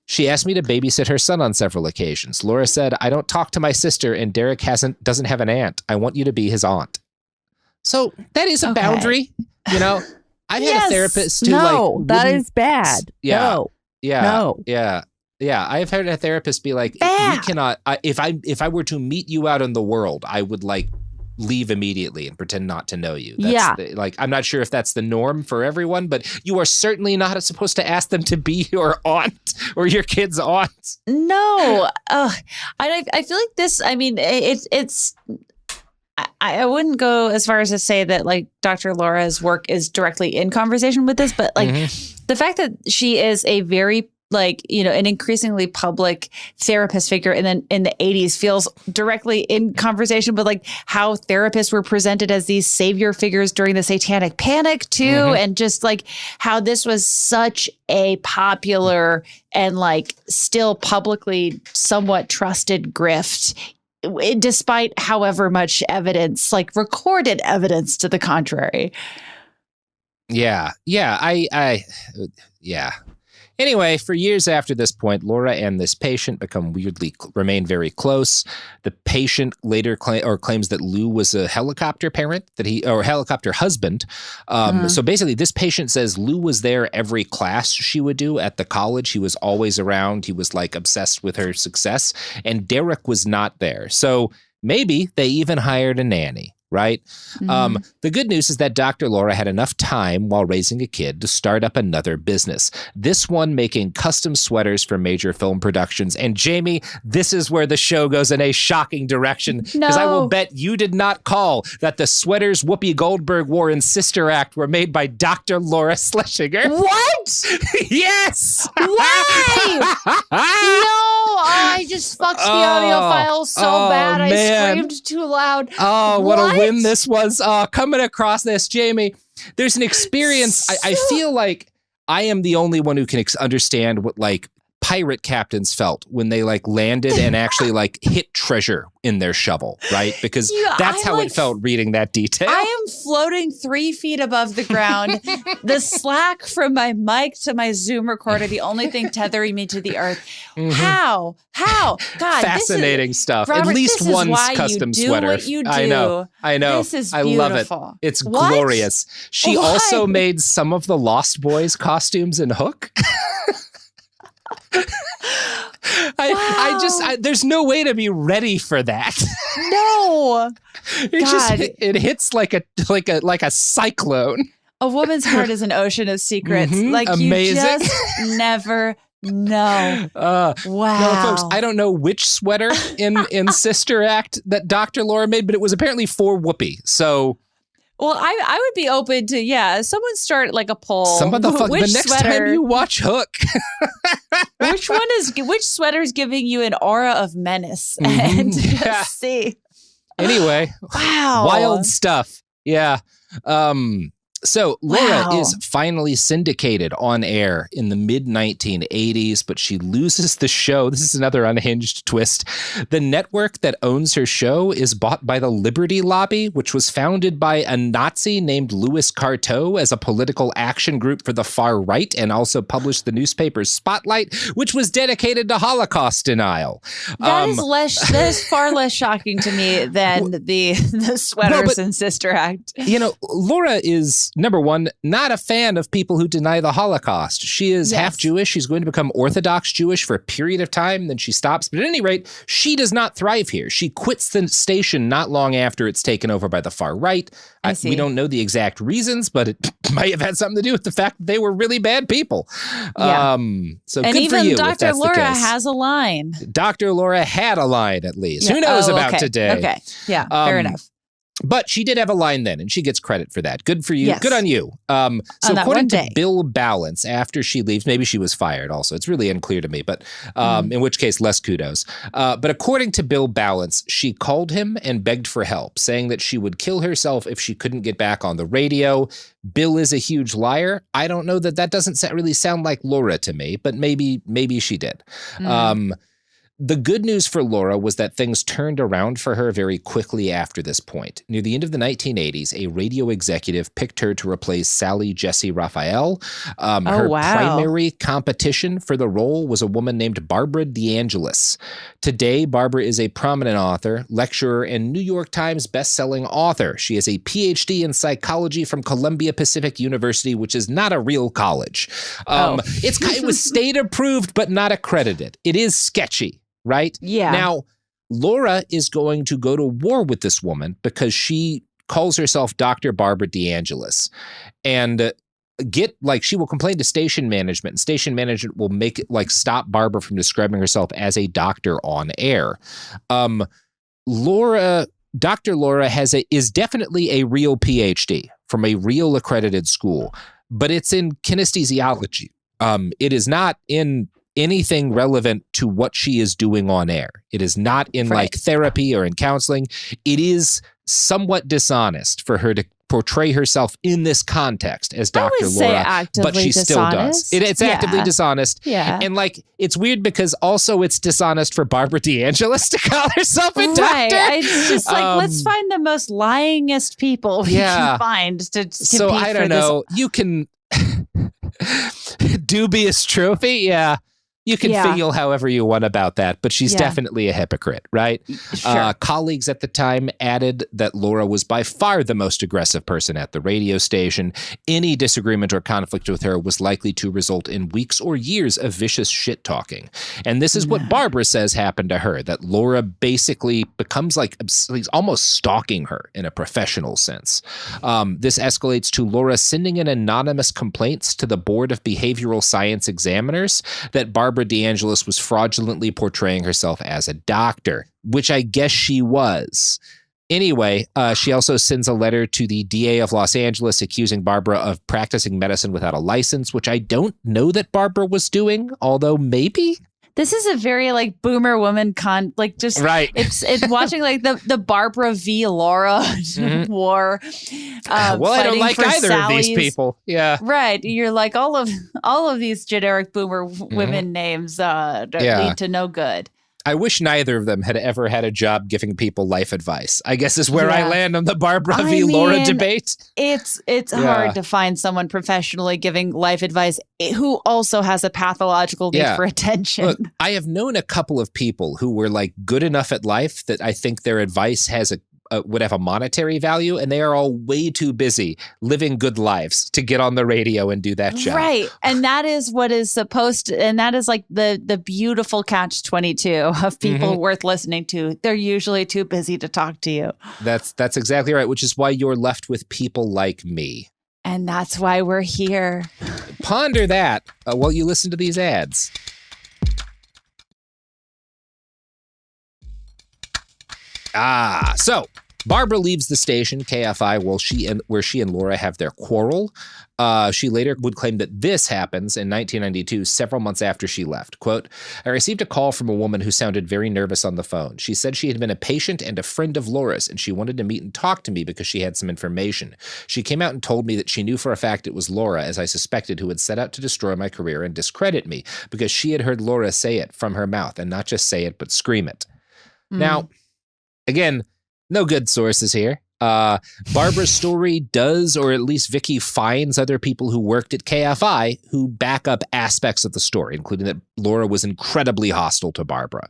She asked me to babysit her son on several occasions. Laura said, I don't talk to my sister and Derek doesn't have an aunt. I want you to be his aunt. So that is a boundary, you know? I've had a therapist who that is bad. Yeah. I've heard a therapist be like, we cannot, if I were to meet you out in the world, I would like leave immediately and pretend not to know you. I'm not sure if that's the norm for everyone, but you are certainly not supposed to ask them to be your aunt or your kid's aunt. No. I feel like this, I mean, it's, I wouldn't go as far as to say that like Dr. Laura's work is directly in conversation with this, but like the fact that she is a very an increasingly public therapist figure in the 80s feels directly in conversation with like how therapists were presented as these savior figures during the Satanic Panic too. And just like how this was such a popular and like still publicly somewhat trusted grift, despite however much evidence, like recorded evidence to the contrary. Yeah. Anyway, for years after this point, Laura and this patient remain very close. The patient later claims that Lou was a helicopter parent, or helicopter husband. So basically, this patient says Lou was there every class she would do at the college. He was always around. He was like obsessed with her success, and Derek was not there. So maybe they even hired a nanny. Right? The good news is that Dr. Laura had enough time while raising a kid to start up another business. This one making custom sweaters for major film productions. And Jamie, this is where the show goes in a shocking direction. Because I will bet you did not call that the sweaters Whoopi Goldberg wore in Sister Act were made by Dr. Laura Schlesinger. What? Yes! Why? No! I just fucked the audio file so bad. I screamed too loud. Oh, what a win this was. Coming across this, Jamie, there's an experience. I feel like I am the only one who can understand what like pirate captains felt when they like landed and actually like hit treasure in their shovel, right? Because that's how it felt reading that detail. I am floating 3 feet above the ground. The slack from my mic to my Zoom recorder, the only thing tethering me to the earth. How? God, fascinating stuff. Robert, at least one custom sweater. What you do. I know. This is beautiful. I love it. It's glorious. She also made some of the Lost Boys costumes in Hook. There's no way to be ready for that. No. It hits like a cyclone. A woman's heart is an ocean of secrets. Like amazing. You just never know. Wow. No, folks, I don't know which sweater in Sister Act that Dr. Laura made, but it was apparently for Whoopi. So Well, I would be open to, someone start like a poll. The next time you watch Hook. which sweater is giving you an aura of menace? And just see. Anyway. Wow. Wild stuff. Yeah. So Laura is finally syndicated on air in the mid-1980s, but she loses the show. This is another unhinged twist. The network that owns her show is bought by the Liberty Lobby, which was founded by a Nazi named Louis Carteau as a political action group for the far right, and also published the newspaper Spotlight, which was dedicated to Holocaust denial. That is far less shocking to me than the Sweaters and Sister Act. Laura is, number one, not a fan of people who deny the Holocaust. She is half Jewish. She's going to become Orthodox Jewish for a period of time, then she stops. But at any rate, she does not thrive here. She quits the station not long after it's taken over by the far right. We don't know the exact reasons, but it might have had something to do with the fact that they were really bad people. Yeah. So and good even for you. Dr. Laura has a line. Dr. Laura had a line, at least. Who knows about today? Okay. Yeah, fair enough. But she did have a line then, and she gets credit for that. Good for you. Yes. Good on you. So according to Bill Balance, after she leaves, maybe she was fired also. It's really unclear to me, but in which case, less kudos. But according to Bill Balance, she called him and begged for help, saying that she would kill herself if she couldn't get back on the radio. Bill is a huge liar. I don't know that doesn't really sound like Laura to me, but maybe she did. The good news for Laura was that things turned around for her very quickly after this point. Near the end of the 1980s, a radio executive picked her to replace Sally Jesse Raphael. Her primary competition for the role was a woman named Barbara DeAngelis. Today, Barbara is a prominent author, lecturer, and New York Times bestselling author. She has a PhD in psychology from Columbia Pacific University, which is not a real college. It was state approved, but not accredited. It is sketchy. Right? Yeah. Now, Laura is going to go to war with this woman because she calls herself Dr. Barbara DeAngelis, and she will complain to station management, and station management will make it stop Barbara from describing herself as a doctor on air. Dr. Laura is definitely a real PhD from a real accredited school, but it's in kinesthesiology. It is not in anything relevant to what she is doing on air. It is not in therapy or in counseling. It is somewhat dishonest for her to portray herself in this context as Dr. Laura, but she still does. It's actively dishonest. Yeah. And it's weird because also it's dishonest for Barbara DeAngelis to call herself a doctor. It's just let's find the most lyingest people we can find to compete so I don't know. You can dubious trophy. Yeah. You can feel however you want about that, but she's definitely a hypocrite, right? Sure. Colleagues at the time added that Laura was by far the most aggressive person at the radio station. Any disagreement or conflict with her was likely to result in weeks or years of vicious shit-talking. And this is what Barbara says happened to her, that Laura basically becomes almost stalking her in a professional sense. This escalates to Laura sending in anonymous complaints to the Board of Behavioral Science Examiners that Barbara DeAngelis was fraudulently portraying herself as a doctor, which I guess she was. Anyway, she also sends a letter to the DA of Los Angeles accusing Barbara of practicing medicine without a license, which I don't know that Barbara was doing, although maybe. This is a very boomer woman right. It's watching the Barbara v. Laura war. I don't like either of these people. Yeah. Right. You're all of these generic boomer women names lead to no good. I wish neither of them had ever had a job giving people life advice, I guess is where I land on the Barbara v. Laura debate. It's hard to find someone professionally giving life advice who also has a pathological need for attention. Look, I have known a couple of people who were good enough at life that I think their advice has would have a monetary value, and they are all way too busy living good lives to get on the radio and do that job. Right. And that is what is supposed to, and that is the beautiful catch-22 of people worth listening to. They're usually too busy to talk to you. That's exactly right, which is why you're left with people like me. And that's why we're here. Ponder that while you listen to these ads. So Barbara leaves the station, KFI, where she and Laura have their quarrel. She later would claim that this happens in 1992, several months after she left. Quote, I received a call from a woman who sounded very nervous on the phone. She said she had been a patient and a friend of Laura's, and she wanted to meet and talk to me because she had some information. She came out and told me that she knew for a fact it was Laura, as I suspected, who had set out to destroy my career and discredit me, because she had heard Laura say it from her mouth, and not just say it, but scream it. Now, again, no good sources here. Barbara's story does, or at least Vicky finds other people who worked at KFI who back up aspects of the story, including that Laura was incredibly hostile to Barbara.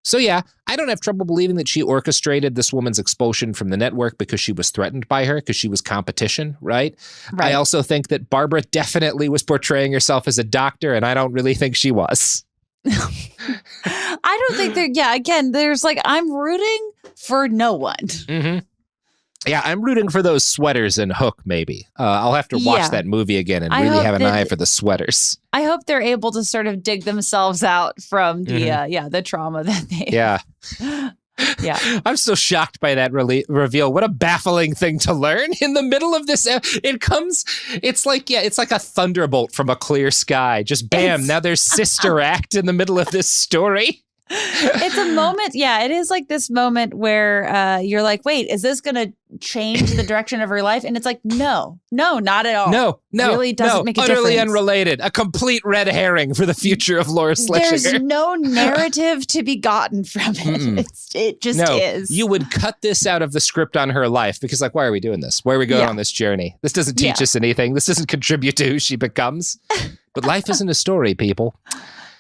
So yeah, I don't have trouble believing that she orchestrated this woman's expulsion from the network because she was threatened by her, because she was competition, right? I also think that Barbara definitely was portraying herself as a doctor, and I don't really think she was. I don't think again, there's I'm rooting for no one. Yeah, I'm rooting for those sweaters in Hook, maybe. I'll have to watch that movie again and really have an eye for the sweaters. I hope they're able to sort of dig themselves out from the the trauma that they Yeah. I'm so shocked by that reveal. What a baffling thing to learn in the middle of this. It's like a thunderbolt from a clear sky. Just bam, now there's sister act in the middle of this story. It's a moment. Yeah, it is like this moment where you're like, wait, is this going to change the direction of her life? And it's like, no, not at all. No, really doesn't make a utterly difference. Unrelated. A complete red herring for the future of Laura Schlesinger. There's no narrative to be gotten from it. It just is. You would cut this out of the script on her life because, why are we doing this? Why are we going on this journey? This doesn't teach us anything. This doesn't contribute to who she becomes. But life isn't a story, people.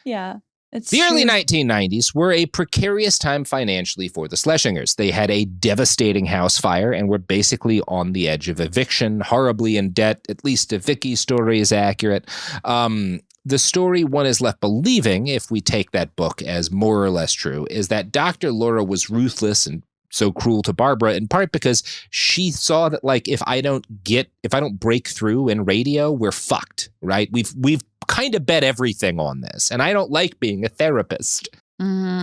Yeah. The early 1990s were a precarious time financially for the Schlesingers. They had a devastating house fire and were basically on the edge of eviction, horribly in debt. At least if Vicky's story is accurate. The story one is left believing, if we take that book as more or less true, is that Dr. Laura was ruthless and so cruel to Barbara, in part because she saw that, if I don't break through in radio, we're fucked, right? We've kind of bet everything on this, and I don't like being a therapist.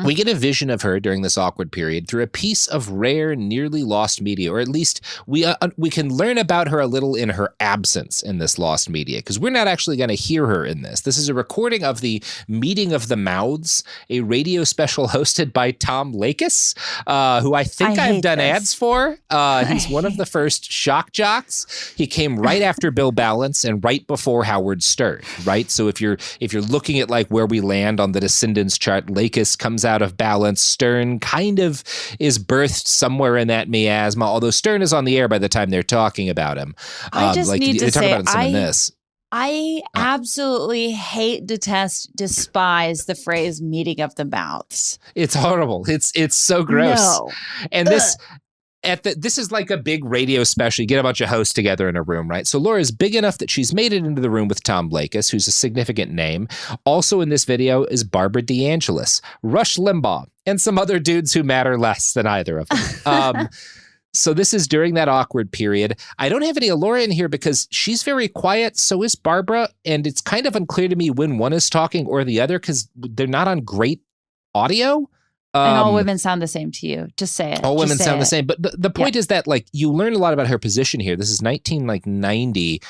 We get a vision of her during this awkward period through a piece of rare, nearly lost media, or at least we can learn about her a little in her absence in this lost media, because we're not actually going to hear her in this. This is a recording of the Meeting of the Mouths, a radio special hosted by Tom Lakis, who I think I've done ads for. He's one of the first shock jocks. He came right after Bill Balance and right before Howard Stern, right? So if you're looking at where we land on the Descendants chart, Lakis comes out of Balance. Stern kind of is birthed somewhere in that miasma, although Stern is on the air by the time they're talking about him. I just need to say, I absolutely hate, detest, despise the phrase "meeting of the mouths." It's horrible. It's so gross. No. And this is like a big radio special. You get a bunch of hosts together in a room, right? So Laura's big enough that she's made it into the room with Tom Lakis, who's a significant name. Also in this video is Barbara DeAngelis, Rush Limbaugh, and some other dudes who matter less than either of them. So this is during that awkward period. I don't have any of Laura in here because she's very quiet. So is Barbara. And it's kind of unclear to me when one is talking or the other because they're not on great audio. And all women sound the same to you. Just say it. All women sound the same. But the point is that you learn a lot about her position here. This is 1990.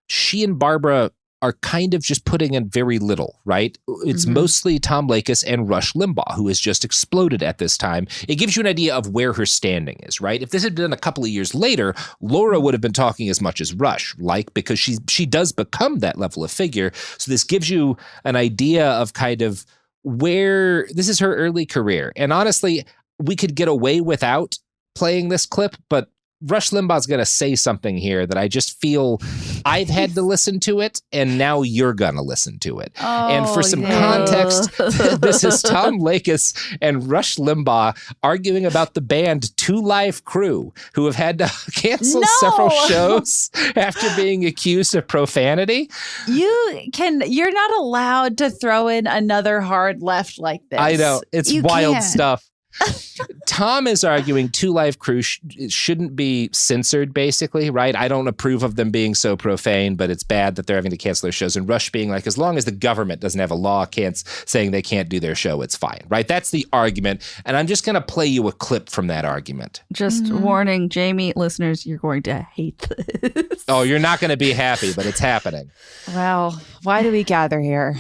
She and Barbara are kind of just putting in very little, right? It's mostly Tom Lakis and Rush Limbaugh, who has just exploded at this time. It gives you an idea of where her standing is, right? If this had been a couple of years later, Laura would have been talking as much as Rush, because she does become that level of figure. So this gives you an idea of kind of where this is her early career. And honestly, we could get away without playing this clip, but Rush Limbaugh's going to say something here that I just feel I've had to listen to it, and now you're going to listen to it. And for some context, this is Tom Lakis and Rush Limbaugh arguing about the band Two Live Crew, who have had to cancel several shows after being accused of profanity. You're not allowed to throw in another hard left like this. I know. It's wild stuff. Tom is arguing Two Live Crew shouldn't be censored, basically, right? I don't approve of them being so profane, but it's bad that they're having to cancel their shows. And Rush being like, as long as the government doesn't have a law saying they can't do their show, it's fine, right? That's the argument. And I'm just going to play you a clip from that argument. Just warning, Jamie listeners, you're going to hate this. Oh, you're not going to be happy, but it's happening. Well, why do we gather here?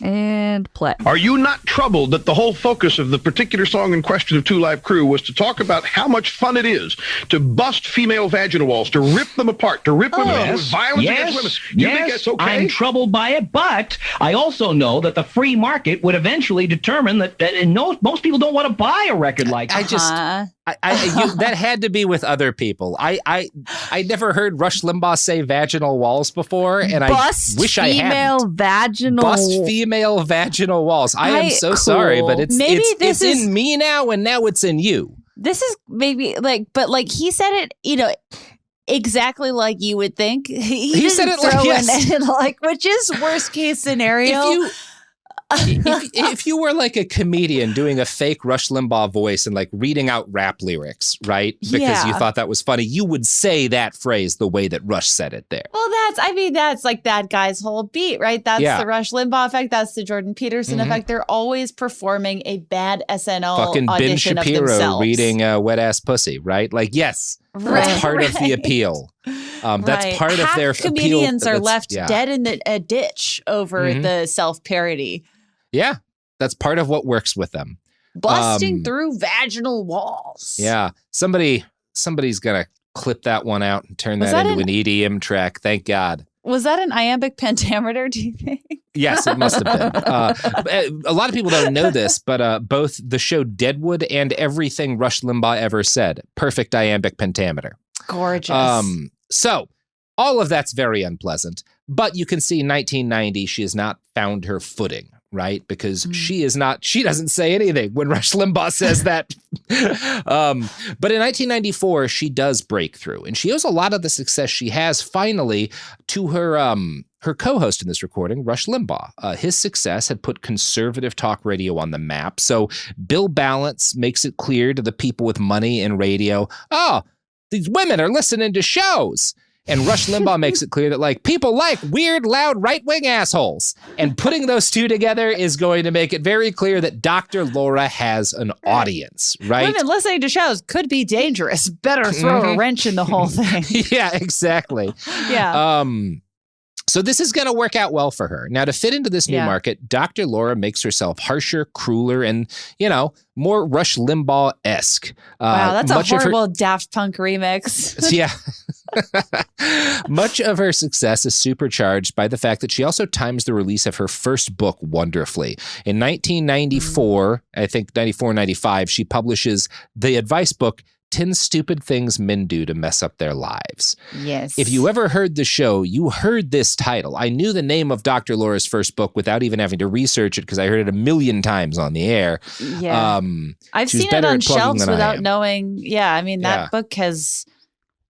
And play. Are you not troubled that the whole focus of the particular song in question of Two Live Crew was to talk about how much fun it is to bust female vaginal walls, to rip them apart, to rip women up with violence against women? You think that's okay? I'm troubled by it, but I also know that the free market would eventually determine that most people don't want to buy a record like that. That had to be with other people. I never heard Rush Limbaugh say vaginal walls before, and I wish I hadn't. Bust female vaginal walls. I am so sorry, but it's in me now, and now it's in you. This is maybe but he said it, exactly like you would think. He said it which is worst case scenario. If you were like a comedian doing a fake Rush Limbaugh voice and like reading out rap lyrics, right? Because you thought that was funny, you would say that phrase the way that Rush said it there. Well, that's like that guy's whole beat, right? That's the Rush Limbaugh effect. That's the Jordan Peterson effect. They're always performing a bad SNL fucking audition Ben Shapiro of themselves. reading Wet Ass Pussy, right? Like, yes, that's part of the appeal. That's part of their appeal. Comedians are left dead in a ditch over the self-parody. Yeah, that's part of what works with them. Busting through vaginal walls. Yeah, somebody's gonna clip that one out and turn that into an EDM track. Thank God. Was that an iambic pentameter, do you think? Yes, it must have been. A lot of people don't know this, but both the show Deadwood and everything Rush Limbaugh ever said, perfect iambic pentameter. Gorgeous. So all of that's very unpleasant, but you can see in 1990, she has not found her footing. Right? Because she doesn't say anything when Rush Limbaugh says that. But in 1994, she does break through, and she owes a lot of the success she has finally to her co-host in this recording, Rush Limbaugh. His success had put conservative talk radio on the map. So Bill Balance makes it clear to the people with money in radio, oh, these women are listening to shows. And Rush Limbaugh makes it clear that, like, people like weird, loud, right-wing assholes. And putting those two together is going to make it very clear that Dr. Laura has an audience, right? Women listening to shows could be dangerous. Better throw a wrench in the whole thing. Yeah, exactly. Yeah. So this is going to work out well for her. Now, to fit into this new market, Dr. Laura makes herself harsher, crueler, and, more Rush Limbaugh-esque. Wow, that's a horrible Daft Punk remix. Yeah. Much of her success is supercharged by the fact that she also times the release of her first book wonderfully. In 1994, I think 94, 95, she publishes the advice book, 10 Stupid Things Men Do to Mess Up Their Lives. Yes. If you ever heard the show, you heard this title. I knew the name of Dr. Laura's first book without even having to research it because I heard it a million times on the air. Yeah. I've seen it on shelves without knowing. Yeah, I mean, that book has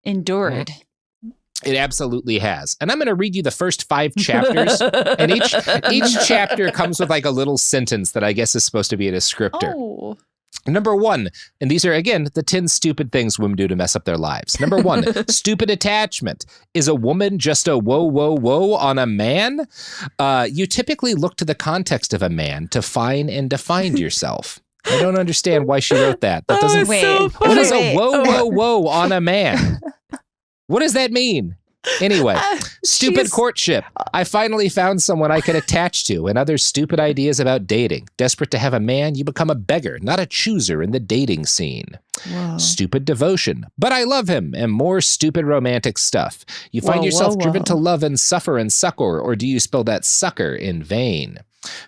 endured. It absolutely has. And I'm going to read you the first 5 chapters. And each chapter comes with like a little sentence that I guess is supposed to be a descriptor. Oh. Number 1, and these are, again, the 10 stupid things women do to mess up their lives. Number 1, stupid attachment. Is a woman just a whoa, whoa, whoa on a man? You typically look to the context of a man to find and define yourself. I don't understand why she wrote that. That doesn't. What is a whoa, whoa, whoa on a man? What does that mean? Anyway, stupid courtship. I finally found someone I could attach to, and other stupid ideas about dating. Desperate to have a man, you become a beggar, not a chooser in the dating scene. Whoa. Stupid devotion. But I love him, and more stupid romantic stuff. You find yourself driven to love and suffer and succor, or do you spell that sucker in vain?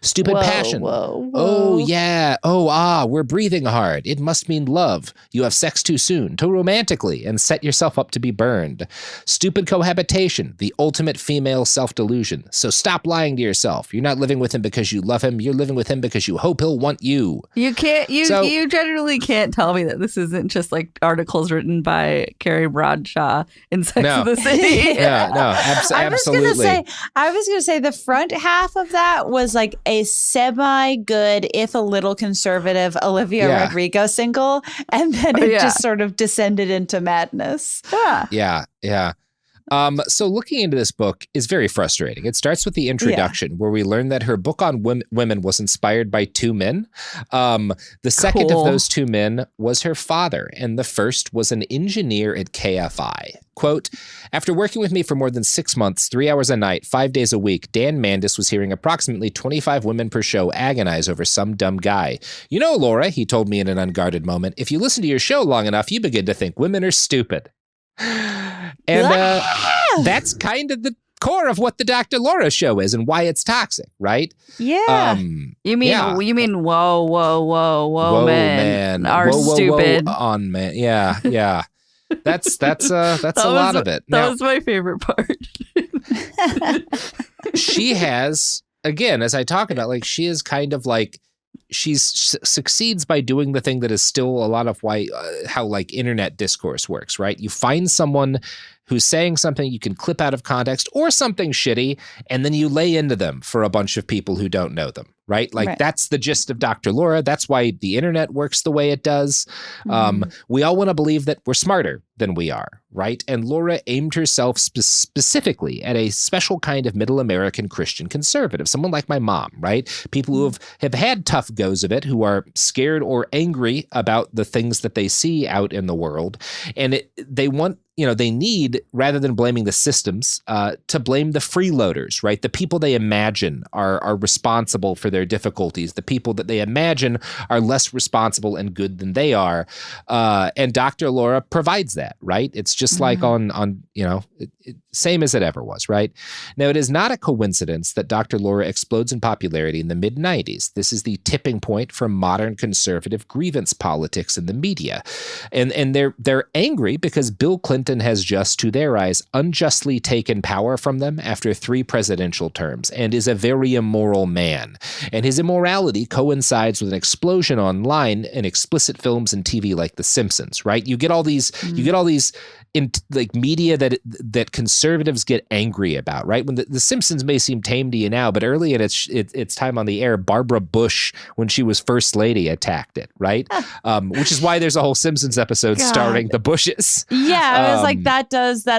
Stupid passion. Oh, yeah. Oh, we're breathing hard. It must mean love. You have sex too soon, too romantically, and set yourself up to be burned. Stupid cohabitation, the ultimate female self-delusion. So stop lying to yourself. You're not living with him because you love him. You're living with him because you hope he'll want you. You generally can't tell me that this isn't just like articles written by Carrie Bradshaw in Sex of the City. Absolutely. I was going to say the front half of that was like a semi-good, if a little conservative, Olivia Rodrigo single, and then it just sort of descended into madness. Yeah. So looking into this book is very frustrating. It starts with the introduction where we learn that her book on women was inspired by two men. The second of those two men was her father, and the first was an engineer at KFI. Quote, after working with me for more than 6 months, 3 hours a night, 5 days a week, Dan Landis was hearing approximately 25 women per show agonize over some dumb guy. You know, Laura, he told me in an unguarded moment, if you listen to your show long enough, you begin to think women are stupid. And that's kind of the core of what the Dr. Laura show is and why it's toxic, right? Yeah. You mean whoa, men are stupid. Whoa, on man. Yeah. That's a lot of it. That was my favorite part. She has, again, as I talk about, like, she is kind of like, succeeds by doing the thing that is still a lot of how like internet discourse works, right? You find someone who's saying something you can clip out of context or something shitty, and then you lay into them for a bunch of people who don't know them, right? Like that's the gist of Dr. Laura. That's why the internet works the way it does. We all want to believe that we're smarter than we are, right? And Laura aimed herself specifically at a special kind of middle American Christian conservative, someone like my mom, right? People who have had tough goes of it, who are scared or angry about the things that they see out in the world. And they want, they need, rather than blaming the systems, to blame the freeloaders, right? The people they imagine are responsible for their difficulties, the people that they imagine are less responsible and good than they are. And Dr. Laura provides that, right? It's just like same as it ever was, right? Now, it is not a coincidence that Dr. Laura explodes in popularity in the mid-90s. This is the tipping point for modern conservative grievance politics in the media. And they're angry because Bill Clinton has just, to their eyes, unjustly taken power from them after 3 presidential terms and is a very immoral man. And his immorality coincides with an explosion online in explicit films and TV like The Simpsons, right? You get all these in like media that conservatives get angry about, right? When the Simpsons may seem tame to you now, but early in its time on the air, Barbara Bush, when she was first lady, attacked it, right? Which is why there's a whole Simpsons episode starring the Bushes. Yeah, I was like, that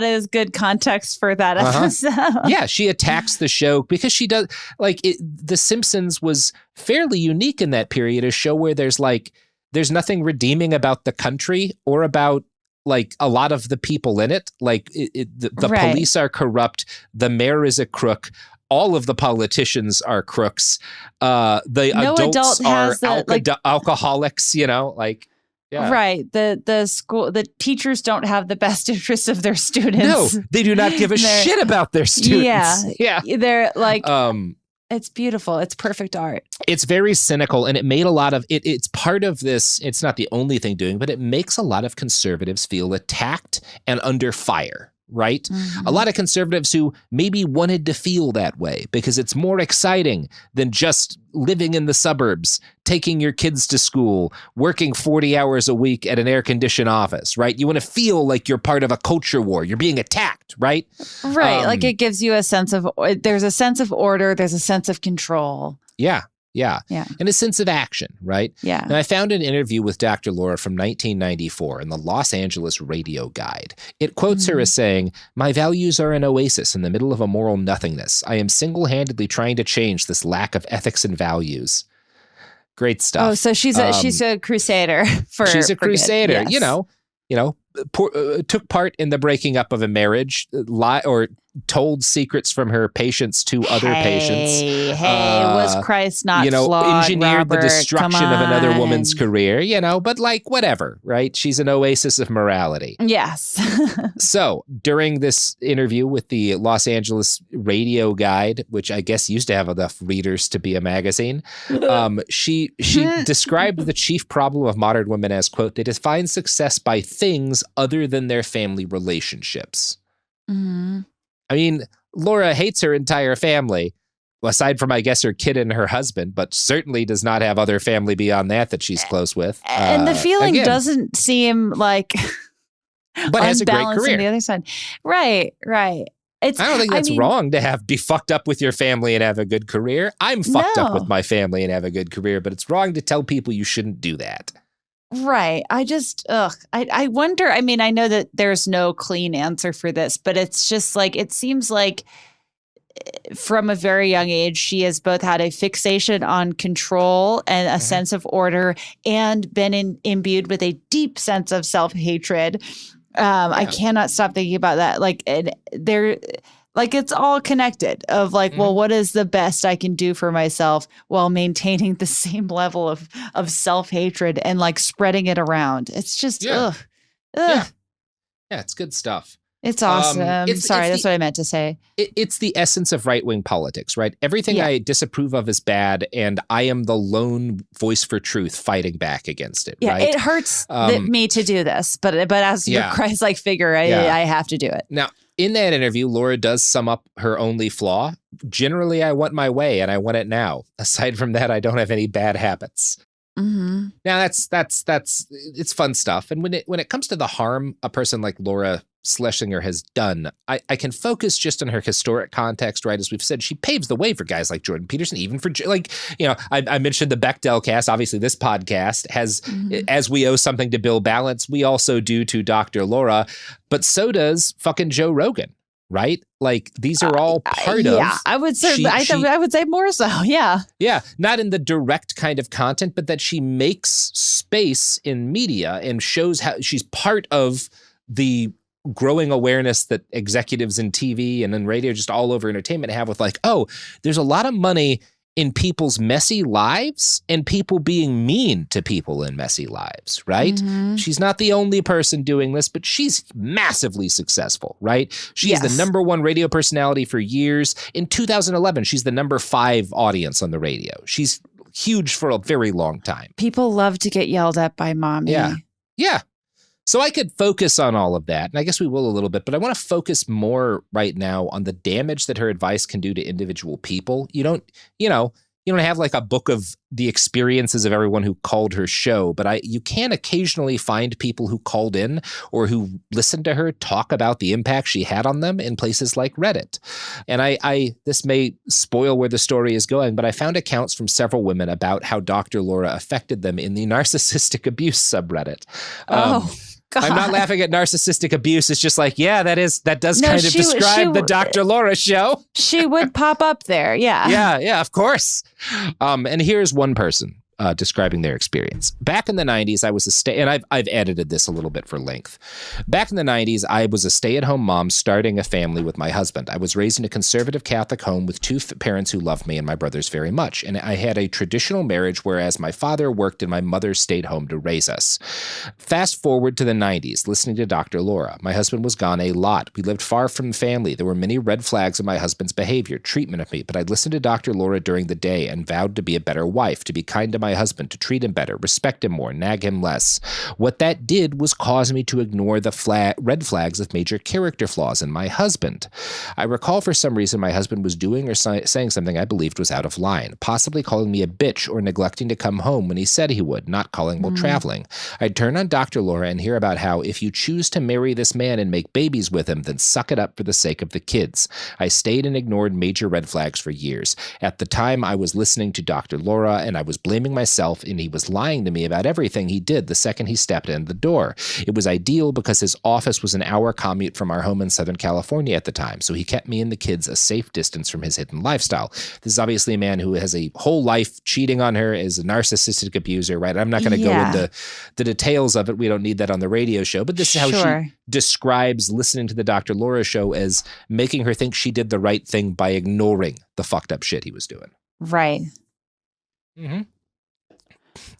is good context for that episode. Yeah, she attacks the show because she does, like, The Simpsons was fairly unique in that period, a show where there's nothing redeeming about the country or about like a lot of the people in it. Like the police are corrupt. The mayor is a crook. All of the politicians are crooks. The adults are alcoholics, Right. The teachers don't have the best interests of their students. No, they do not give a shit about their students. Yeah. They're like, it's beautiful. It's perfect art. It's very cynical, and it made a lot of it. It's part of this. It's not the only thing doing, but it makes a lot of conservatives feel attacked and under fire. Right? Mm-hmm. A lot of conservatives who maybe wanted to feel that way because it's more exciting than just living in the suburbs, taking your kids to school, working 40 hours a week at an air-conditioned office, right? You want to feel like you're part of a culture war. You're being attacked, right? Right. Like it gives you there's a sense of order. There's a sense of control. Yeah. And a sense of action, right? Yeah. Now, I found an interview with Dr. Laura from 1994 in the Los Angeles Radio Guide. It quotes her as saying, "My values are an oasis in the middle of a moral nothingness. I am single-handedly trying to change this lack of ethics and values." Great stuff. Oh, so she's a crusader for. She's a crusader. Yes. Took part in the breaking up of a marriage, or told secrets from her patients to other patients. Was Christ not flawed, engineered Robert? The destruction of another woman's career, but like whatever, right? She's an oasis of morality. Yes. So during this interview with the Los Angeles Radio Guide, which I guess used to have enough readers to be a magazine, she described the chief problem of modern women as, quote, "They define success by things other than their family relationships." Mm-hmm. I mean, Laura hates her entire family, aside from, I guess, her kid and her husband, but certainly does not have other family beyond that she's close with. And the feeling doesn't seem like but has a great career. On the other side. Right. I don't think that's wrong to be fucked up with your family and have a good career. I'm fucked up with my family and have a good career, but it's wrong to tell people you shouldn't do that. Right. I wonder, I mean, I know that there's no clean answer for this, but it's just like, it seems like from a very young age, she has both had a fixation on control and a sense of order and been imbued with a deep sense of self-hatred. I cannot stop thinking about that. Like, it's all connected of like, well, what is the best I can do for myself while maintaining the same level of self-hatred and like spreading it around. It's just, ugh. Yeah, it's good stuff. It's awesome. That's what I meant to say. It's the essence of right-wing politics, right? Everything I disapprove of is bad, and I am the lone voice for truth fighting back against it, right? It hurts me to do this, but as your Christ-like figure, I have to do it. Now, in that interview, Laura does sum up her only flaw. Generally, I want my way, and I want it now. Aside from that, I don't have any bad habits. Mm-hmm. Now, that's it's fun stuff. And when it comes to the harm a person like Laura Schlesinger has done, I can focus just on her historic context, right? As we've said, she paves the way for guys like Jordan Peterson, even for, like, I mentioned the Bechdel cast. Obviously, this podcast has, as we owe something to Bill Balance, we also do to Dr. Laura, but so does fucking Joe Rogan, right? Like, these are all part of. Yeah, I would say, I would say more so. Yeah. Yeah. Not in the direct kind of content, but that she makes space in media and shows how she's part of the growing awareness that executives in TV and in radio, just all over entertainment, have with like, oh, there's a lot of money in people's messy lives and people being mean to people in messy lives, right? Mm-hmm. She's not the only person doing this, but she's massively successful, right? She's the number one radio personality for years. In 2011, she's the number 5 audience on the radio. She's huge for a very long time. People love to get yelled at by mommy. Yeah. Yeah. So I could focus on all of that, and I guess we will a little bit, but I want to focus more right now on the damage that her advice can do to individual people. You don't have like a book of the experiences of everyone who called her show, but you can occasionally find people who called in or who listened to her talk about the impact she had on them in places like Reddit. And this may spoil where the story is going, but I found accounts from several women about how Dr. Laura affected them in the narcissistic abuse subreddit. God. I'm not laughing at narcissistic abuse. It's just like, that does kind of describe the Dr. Laura show. She would pop up there. Yeah. Yeah, of course. And here's one person describing their experience. Back in the 90s, I was and I've edited this a little bit for length. Back in the 90s, I was a stay-at-home mom starting a family with my husband. I was raised in a conservative Catholic home with 2 parents who loved me and my brothers very much. And I had a traditional marriage, whereas my father worked and my mother stayed home to raise us. Fast forward to the 90s, listening to Dr. Laura. My husband was gone a lot. We lived far from family. There were many red flags in my husband's behavior, treatment of me, but I'd listened to Dr. Laura during the day and vowed to be a better wife, to be kind to my husband, to treat him better, respect him more, nag him less. What that did was cause me to ignore the red flags of major character flaws in my husband. I recall for some reason my husband was doing or saying something I believed was out of line, possibly calling me a bitch or neglecting to come home when he said he would, not calling while traveling. I'd turn on Dr. Laura and hear about how if you choose to marry this man and make babies with him, then suck it up for the sake of the kids. I stayed and ignored major red flags for years. At the time, I was listening to Dr. Laura and I was blaming myself, and he was lying to me about everything he did the second he stepped in the door. It was ideal because his office was an hour commute from our home in Southern California at the time, so he kept me and the kids a safe distance from his hidden lifestyle. This is obviously a man who has a whole life cheating on her, is a narcissistic abuser, right? I'm not going to go into the details of it. We don't need that on the radio show, but this is how she describes listening to the Dr. Laura show as making her think she did the right thing by ignoring the fucked up shit he was doing. Right. Mm-hmm.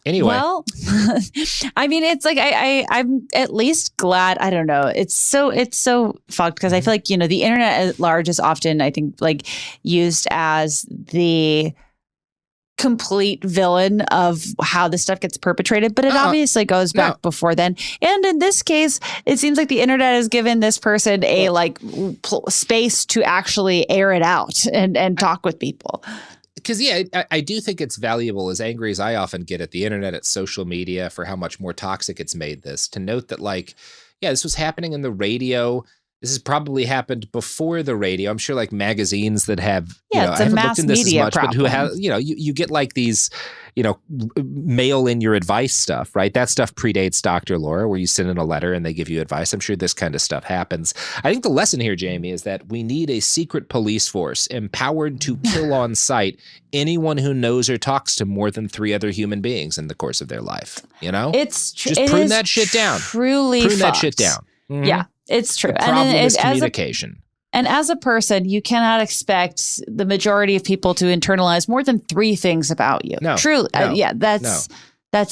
Anyway. Well, I mean, it's like I'm at least glad. I don't know. It's so fucked because I feel like, the internet at large is often, I think, like used as the complete villain of how this stuff gets perpetrated, but it obviously goes back before then. And in this case, it seems like the internet has given this person a space to actually air it out and talk with people. Because, I do think it's valuable, as angry as I often get at the internet, at social media, for how much more toxic it's made this, to note that, this was happening in the radio This has probably happened before the radio. I'm sure like magazines that have, it's I a haven't mass looked in this as media much, problem. but who have, you get like these, mail in your advice stuff, right? That stuff predates Dr. Laura, where you send in a letter and they give you advice. I'm sure this kind of stuff happens. I think the lesson here, Jamie, is that we need a secret police force empowered to kill on sight anyone who knows or talks to more than 3 other human beings in the course of their life. It's just prune that shit down. Truly prune that shit down. Mm-hmm. Yeah, it's true. The problem is communication. And as a person, you cannot expect the majority of people to internalize more than 3 things about you. No, truly, no, that's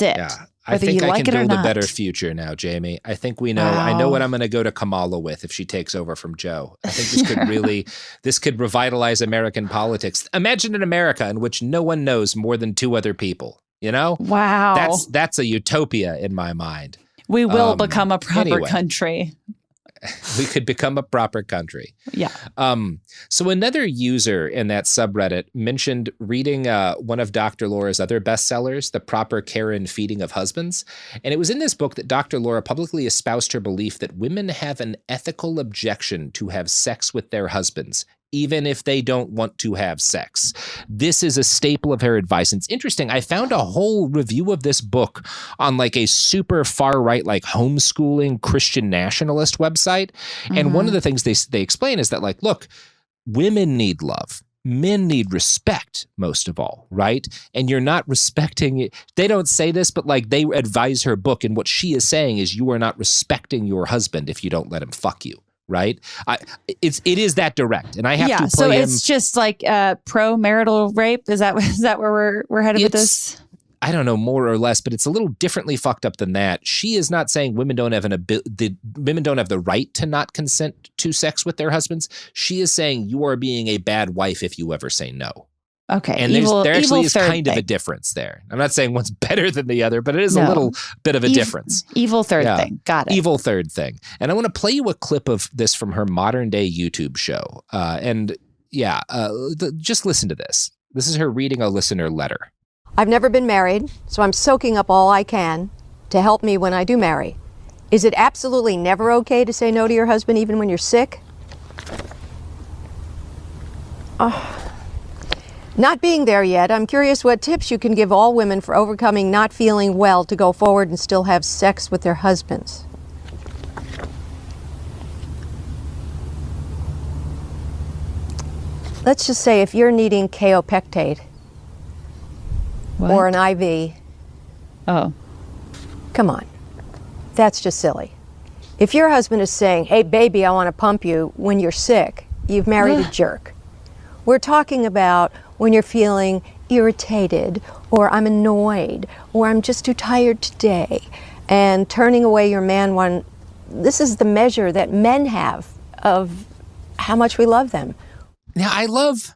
it. Yeah. I think I can build a better future now, Jamie. I think we know. Wow. I know what I'm going to go to Kamala with if she takes over from Joe. I think this could this could revitalize American politics. Imagine an America in which no one knows more than 2 other people. Wow. That's a utopia in my mind. We will become a proper country. We could become a proper country. Yeah. So another user in that subreddit mentioned reading one of Dr. Laura's other bestsellers, The Proper Care and Feeding of Husbands. And it was in this book that Dr. Laura publicly espoused her belief that women have an ethical objection to have sex with their husbands, even if they don't want to have sex. This is a staple of her advice. And it's interesting. I found a whole review of this book on like a super far right, like homeschooling Christian nationalist website. Mm-hmm. And one of the things they explain is that like, look, women need love. Men need respect most of all, right? And you're not respecting it. They don't say this, but like they advise her book. And what she is saying is you are not respecting your husband if you don't let him fuck you. Right? It is that direct, and I have to play so him. It's just like pro-marital rape. Is that where we're headed with this? I don't know, more or less, but it's a little differently fucked up than that. She is not saying women don't have women don't have the right to not consent to sex with their husbands. She is saying you are being a bad wife if you ever say no. Okay. And there actually is kind of a difference there. I'm not saying one's better than the other, but it is a little bit of a difference. Evil third thing. Got it. Evil third thing. And I want to play you a clip of this from her modern day YouTube show. Just listen to this. This is her reading a listener letter. I've never been married, so I'm soaking up all I can to help me when I do marry. Is it absolutely never okay to say no to your husband even when you're sick? Not being there yet, I'm curious what tips you can give all women for overcoming not feeling well to go forward and still have sex with their husbands. Let's just say if you're needing kaopectate or an IV. Oh. Come on. That's just silly. If your husband is saying, hey, baby, I want to pump you when you're sick, you've married a jerk. We're talking about when you're feeling irritated or I'm annoyed or I'm just too tired today and turning away your man this is the measure that men have of how much we love them. Now, I love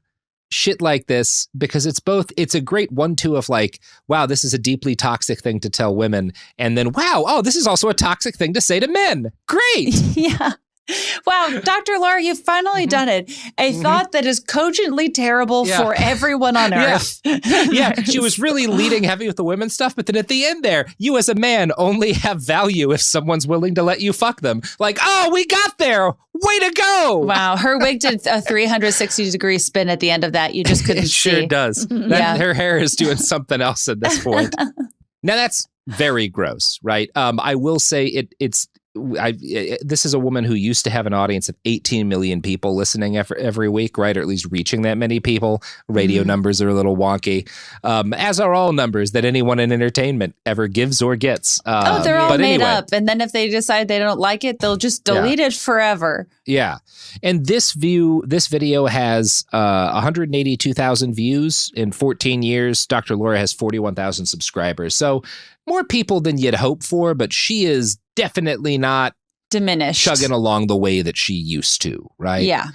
shit like this because it's a great 1-2 of like, wow, this is a deeply toxic thing to tell women. And then, wow, this is also a toxic thing to say to men. Great. Yeah. Wow, Dr. Laura, you've finally done it. A thought that is cogently terrible for everyone on earth. Yeah, she was really leading heavy with the women's stuff, but then at the end there, you as a man only have value if someone's willing to let you fuck them. Like, oh, we got there. Way to go. Wow, her wig did a 360-degree spin at the end of that. You just couldn't see. It sure does. Her hair is doing something else at this point. Now, that's very gross, right? I will say this is a woman who used to have an audience of 18 million people listening every week, right? Or at least reaching that many people. Radio numbers are a little wonky, as are all numbers that anyone in entertainment ever gives or gets. They're all made up. And then if they decide they don't like it, they'll just delete it forever. Yeah. And this video has 182,000 views in 14 years. Dr. Laura has 41,000 subscribers. So more people than you'd hope for, but she is definitely not diminished, chugging along the way that she used to, right? Yeah.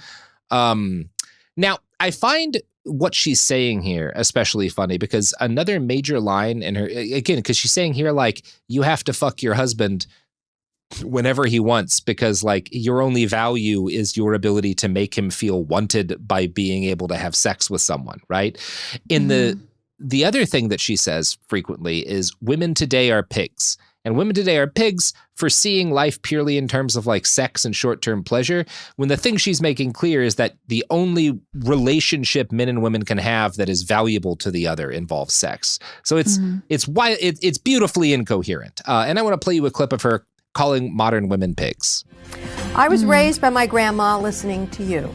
Now, I find what she's saying here especially funny because another major line in her, again, because she's saying here, like, you have to fuck your husband whenever he wants because, like, your only value is your ability to make him feel wanted by being able to have sex with someone, right? The other thing that she says frequently is women today are pigs. And women today are pigs for seeing life purely in terms of like sex and short-term pleasure, when the thing she's making clear is that the only relationship men and women can have that is valuable to the other involves sex. So it's beautifully incoherent. And I want to play you a clip of her calling modern women pigs. I was raised by my grandma listening to you.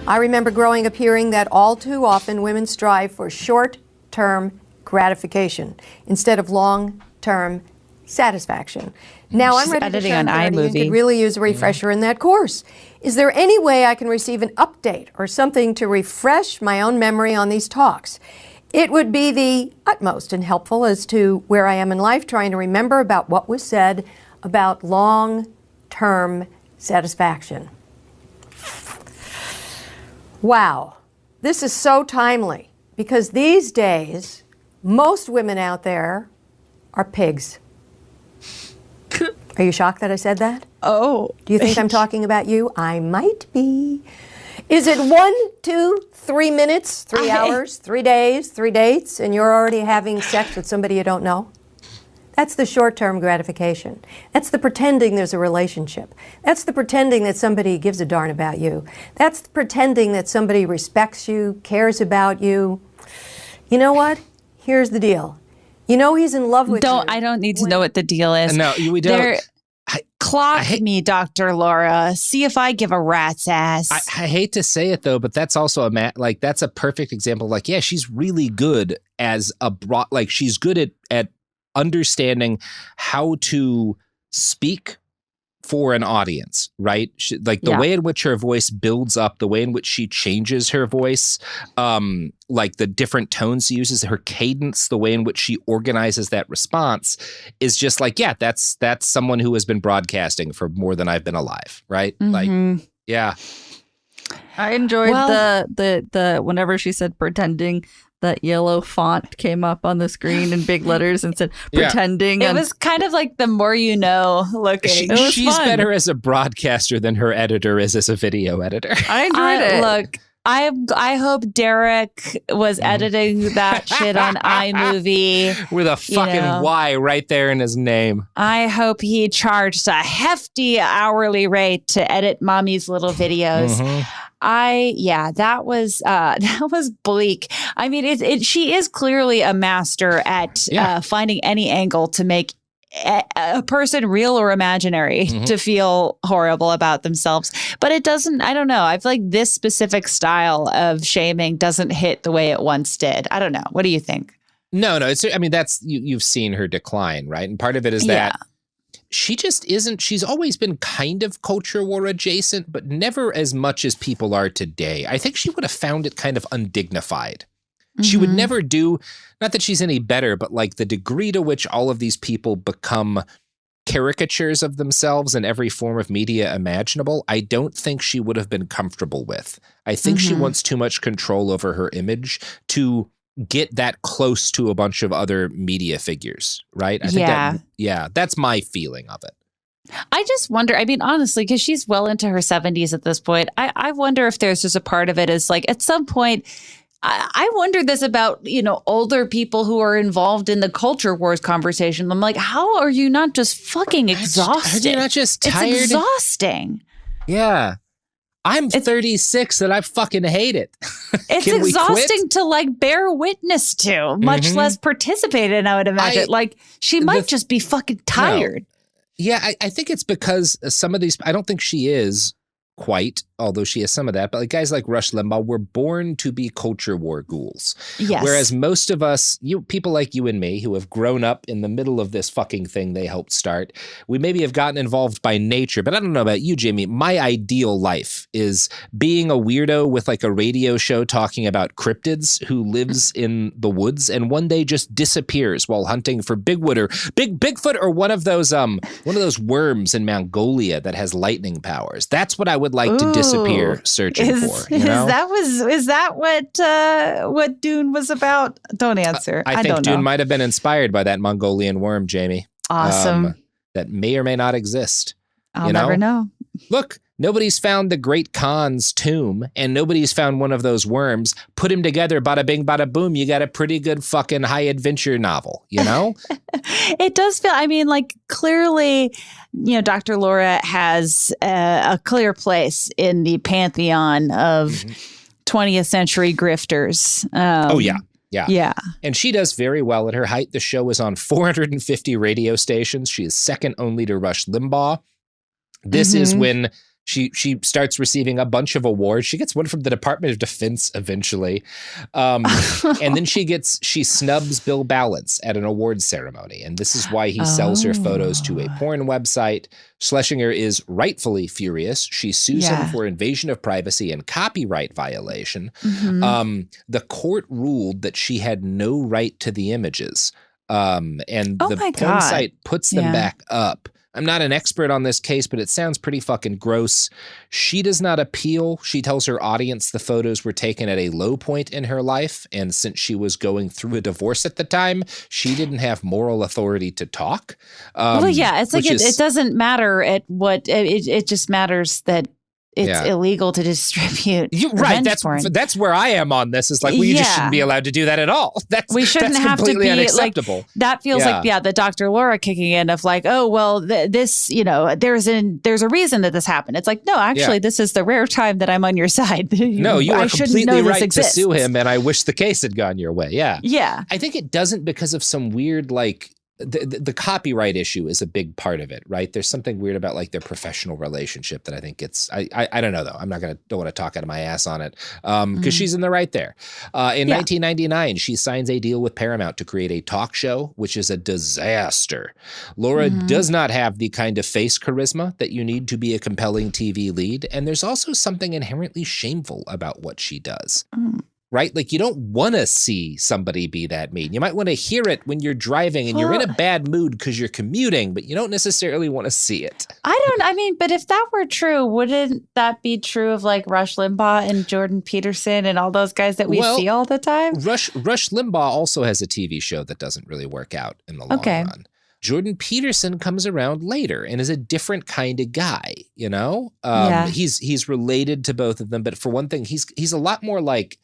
I remember growing up hearing that all too often women strive for short-term gratification instead of long-term satisfaction. Now I'm ready to turn 30 and could really use a refresher in that course. Is there any way I can receive an update or something to refresh my own memory on these talks? It would be the utmost and helpful as to where I am in life, trying to remember about what was said about long-term satisfaction. Wow, this is so timely, because these days, most women out there are pigs. Are you shocked that I said that? Oh. Do you think I'm talking about you? I might be. Is it 1, 2, 3 minutes, 3 hours, 3 days, 3 dates, and you're already having sex with somebody you don't know? That's the short-term gratification. That's the pretending there's a relationship. That's the pretending that somebody gives a darn about you. That's the pretending that somebody respects you, cares about you. You know what? Here's the deal. You know he's in love with you. I don't need to know what the deal is. No, we don't. Clock me, Dr. Laura. See if I give a rat's ass. I hate to say it though, but that's also that's a perfect example. Like, yeah, she's really good as she's good at understanding how to speak for an audience, right? The way in which her voice builds up, the way in which she changes her voice, like the different tones she uses, her cadence, the way in which she organizes that response is just like, yeah, that's someone who has been broadcasting for more than I've been alive, right? Like, yeah. I enjoyed the whenever she said pretending, that yellow font came up on the screen in big letters and said pretending. It was kind of like the more you know looking. She's fun. Better as a broadcaster than her editor is as a video editor. I enjoyed it. Look, I hope Derek was editing that shit on iMovie. With a fucking Y right there in his name. I hope he charged a hefty hourly rate to edit mommy's little videos. That was bleak. I mean, she is clearly a master at finding any angle to make a person, real or imaginary, to feel horrible about themselves. But it doesn't, I don't know. I feel like this specific style of shaming doesn't hit the way it once did. I don't know. What do you think? No, that's, you've seen her decline, right? And part of it is that she just isn't, she's always been kind of culture war adjacent, but never as much as people are today. I think she would have found it kind of undignified. She would never do, not that she's any better, but like the degree to which all of these people become caricatures of themselves in every form of media imaginable, I don't think she would have been comfortable with. I think she wants too much control over her image to get that close to a bunch of other media figures, right? I think that's my feeling of it. I just wonder, I mean, honestly, because she's well into her 70s at this point, I wonder if there's just a part of it is like at some point, I wonder this about, older people who are involved in the culture wars conversation. I'm like, how are you not just fucking exhausted? Are you not just tired? It's exhausting. Yeah. I'm 36 and I fucking hate it. It's exhausting to like bear witness to, much less participate in, I would imagine. She might just be fucking tired. No. Yeah, I think it's because some of these, I don't think she is quite, although she has some of that, but like guys like Rush Limbaugh were born to be culture war ghouls. Yes. Whereas most of us, people like you and me who have grown up in the middle of this fucking thing they helped start, we maybe have gotten involved by nature, but I don't know about you, Jamie. My ideal life is being a weirdo with like a radio show talking about cryptids who lives in the woods and one day just disappears while hunting for Bigfoot or one of those worms in Mongolia that has lightning powers. That's what I would like to disappear searching for. Is that what Dune was about? Don't answer. I think Dune might have been inspired by that Mongolian worm, Jamie. Awesome. That may or may not exist. I'll never know. Look, Nobody's found the Great Khan's tomb, and nobody's found one of those worms. Put them together, bada bing, bada boom. You got a pretty good fucking high adventure novel, you know? It does feel, I mean, like clearly, Dr. Laura has a clear place in the pantheon of 20th century grifters. Oh, yeah. Yeah. Yeah. And she does very well. At her height, the show is on 450 radio stations. She is second only to Rush Limbaugh. This is when she starts receiving a bunch of awards. She gets one from the Department of Defense eventually. And then she snubs Bill Balance at an awards ceremony. And this is why he sells her photos to a porn website. Schlesinger is rightfully furious. She sues him for invasion of privacy and copyright violation. The court ruled that she had no right to the images. And the porn site puts them back up. I'm not an expert on this case, but it sounds pretty fucking gross. She does not appeal. She tells her audience the photos were taken at a low point in her life. And since she was going through a divorce at the time, she didn't have moral authority to talk. It's like it doesn't matter at what, it just matters that it's illegal to distribute. Right. That's where I am on this. Is like, you just shouldn't be allowed to do that at all. We shouldn't have to be unacceptable. Like, that feels like the Dr. Laura kicking in of like, oh, well, this, there's a reason that this happened. It's like, no, actually, this is the rare time that I'm on your side. No, you are completely right to sue him. And I wish the case had gone your way. Yeah. Yeah. I think it doesn't because of some weird, like, the copyright issue is a big part of it, right? There's something weird about like their professional relationship that I think I don't know though. I'm don't want to talk out of my ass on it because she's in the right there. In 1999, she signs a deal with Paramount to create a talk show, which is a disaster. Laura does not have the kind of face charisma that you need to be a compelling TV lead. And there's also something inherently shameful about what she does. Right? Like you don't want to see somebody be that mean. You might want to hear it when you're driving and you're in a bad mood because you're commuting, but you don't necessarily want to see it. But if that were true, wouldn't that be true of like Rush Limbaugh and Jordan Peterson and all those guys that we see all the time? Rush Limbaugh also has a TV show that doesn't really work out in the long run. Jordan Peterson comes around later and is a different kind of guy, He's related to both of them, but for one thing, he's a lot more like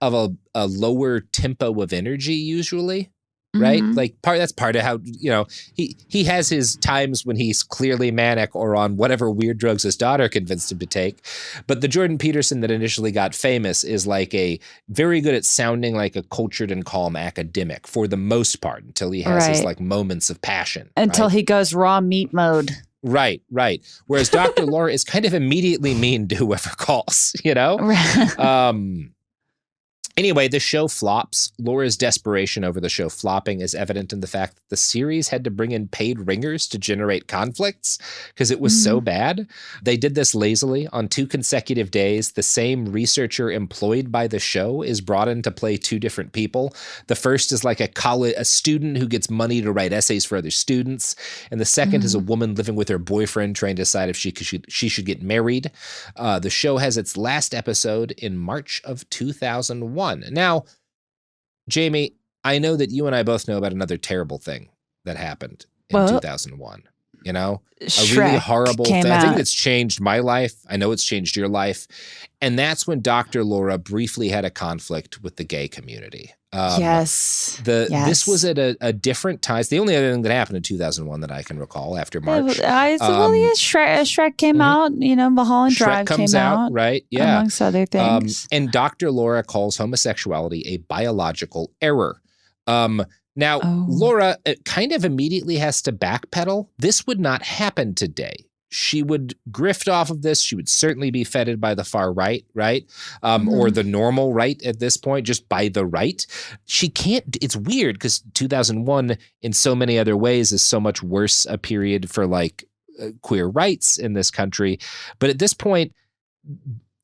of a lower tempo of energy usually, right? Like that's part of how, he has his times when he's clearly manic or on whatever weird drugs his daughter convinced him to take. But the Jordan Peterson that initially got famous is like a very good at sounding like a cultured and calm academic for the most part until he has his like moments of passion. Until he goes raw meat mode. Right. Whereas Dr. Laura is kind of immediately mean to whoever calls, Anyway, the show flops. Laura's desperation over the show flopping is evident in the fact that the series had to bring in paid ringers to generate conflicts because it was so bad. They did this lazily. On 2 consecutive days, the same researcher employed by the show is brought in to play 2 different people. The first is like a student who gets money to write essays for other students. And the second is a woman living with her boyfriend trying to decide if she should get married. The show has its last episode in March of 2001. Now, Jamie, I know that you and I both know about another terrible thing that happened in 2001. A really horrible thing. I think it's changed my life. I know it's changed your life. And that's when Dr. Laura briefly had a conflict with the gay community. This was at a different time. It's the only other thing that happened in 2001 that I can recall after March. Shrek came out, Mulholland Drive comes came out. Right? Yeah. Amongst other things. And Dr. Laura calls homosexuality a biological error. Laura kind of immediately has to backpedal. This would not happen today. She would grift off of this. She would certainly be feted by the far right, or the normal right at this point, just by the right. She can't. It's weird because 2001 in so many other ways is so much worse a period for like queer rights in this country. But at this point,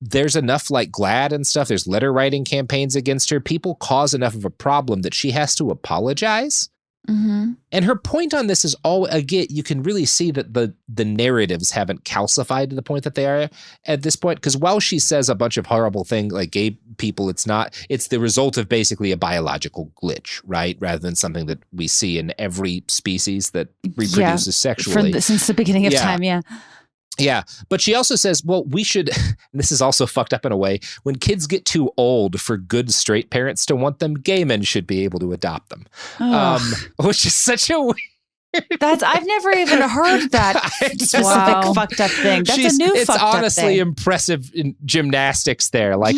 there's enough like GLAAD and stuff. There's letter writing campaigns against her. People cause enough of a problem that she has to apologize. And her point on this is again, you can really see that the narratives haven't calcified to the point that they are at this point. Because while she says a bunch of horrible things like gay people, it's the result of basically a biological glitch, right? Rather than something that we see in every species that reproduces sexually. Since the beginning of time, yeah. Yeah, but she also says, well, we should, and this is also fucked up in a way, when kids get too old for good straight parents to want them, gay men should be able to adopt them. Which is such a weird... I've never even heard that specific fucked up thing. That's a new fucked up thing. It's honestly impressive in gymnastics there. Like,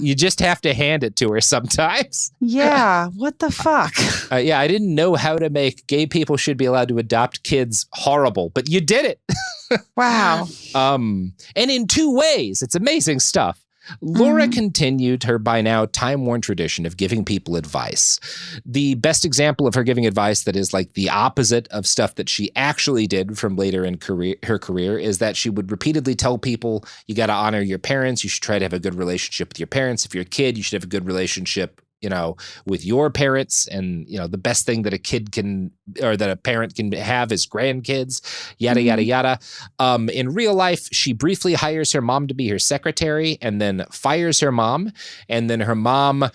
you just have to hand it to her sometimes. Yeah, what the fuck? I didn't know how to make gay people should be allowed to adopt kids horrible, but you did it. Wow. And in 2 ways. It's amazing stuff. Laura continued her by now time-worn tradition of giving people advice. The best example of her giving advice that is like the opposite of stuff that she actually did from later in her career is that she would repeatedly tell people, you got to honor your parents. You should try to have a good relationship with your parents. If you're a kid, you should have a good relationship with your parents. And, the best thing that a kid can, or that a parent can have is grandkids, yada, yada, yada. In real life, she briefly hires her mom to be her secretary and then fires her mom. And then her mom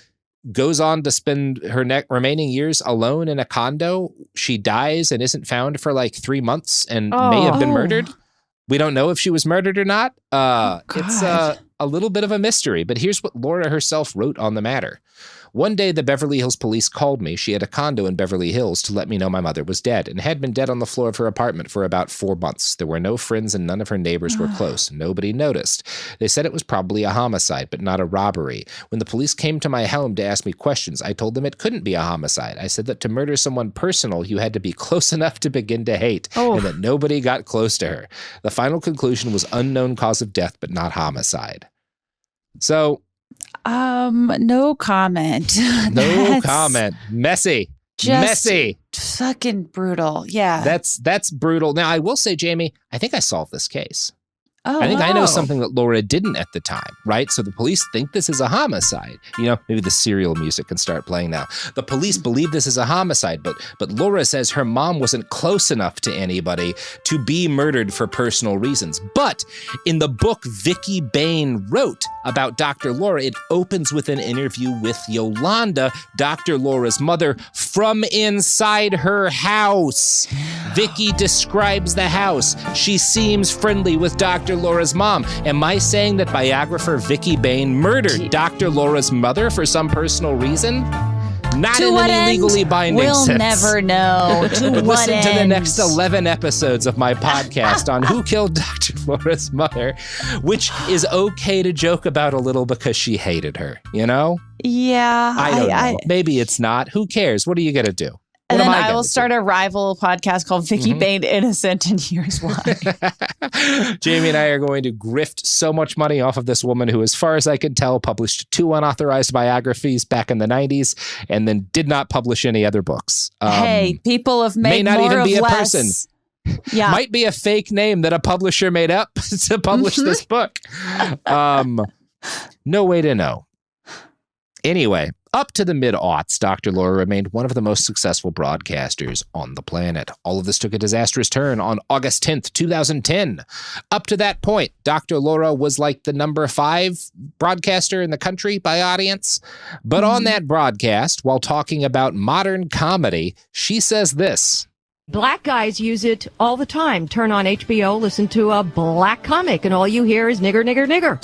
goes on to spend her remaining years alone in a condo. She dies and isn't found for like 3 months and may have been murdered. We don't know if she was murdered or not. It's a little bit of a mystery, but here's what Laura herself wrote on the matter. One day, the Beverly Hills police called me. She had a condo in Beverly Hills to let me know my mother was dead and had been dead on the floor of her apartment for about 4 months. There were no friends and none of her neighbors were close. Nobody noticed. They said it was probably a homicide, but not a robbery. When the police came to my home to ask me questions, I told them it couldn't be a homicide. I said that to murder someone personal, you had to be close enough to begin to hate, and that nobody got close to her. The final conclusion was unknown cause of death, but not homicide. So... no comment. No comment. Messy. Messy. Fucking brutal. Yeah. That's brutal. Now, I will say, Jamie, I think I solved this case. I think I know something that Laura didn't at the time, right? So the police think this is a homicide. Maybe the serial music can start playing now. The police believe this is a homicide, but Laura says her mom wasn't close enough to anybody to be murdered for personal reasons. But in the book Vicky Bain wrote about Dr. Laura, it opens with an interview with Yolanda, Dr. Laura's mother, from inside her house. Vicky describes the house. She seems friendly with Dr. Laura's mom. Am I saying that biographer Vicky Bain murdered Dr. Laura's mother for some personal reason? Not in any legally binding sense. We'll never know. Listen to the next 11 episodes of my podcast on who killed Dr. Laura's mother, which is okay to joke about a little because she hated her, Yeah. I don't know. Maybe it's not. Who cares? What are you going to do? And then I will start a rival podcast called Vicky Bain Innocent, and here's why. Jamie and I are going to grift so much money off of this woman who, as far as I can tell, published 2 unauthorized biographies back in the 90s and then did not publish any other books. Hey, people have made may not more even be of a less. person. Yeah. Might be a fake name that a publisher made up to publish this book. No way to know. Anyway, up to the mid-aughts, Dr. Laura remained one of the most successful broadcasters on the planet. All of this took a disastrous turn on August 10th, 2010. Up to that point, Dr. Laura was like the number 5 broadcaster in the country by audience. But on that broadcast, while talking about modern comedy, she says this. Black guys use it all the time. Turn on HBO, listen to a black comic, and all you hear is nigger, nigger, nigger.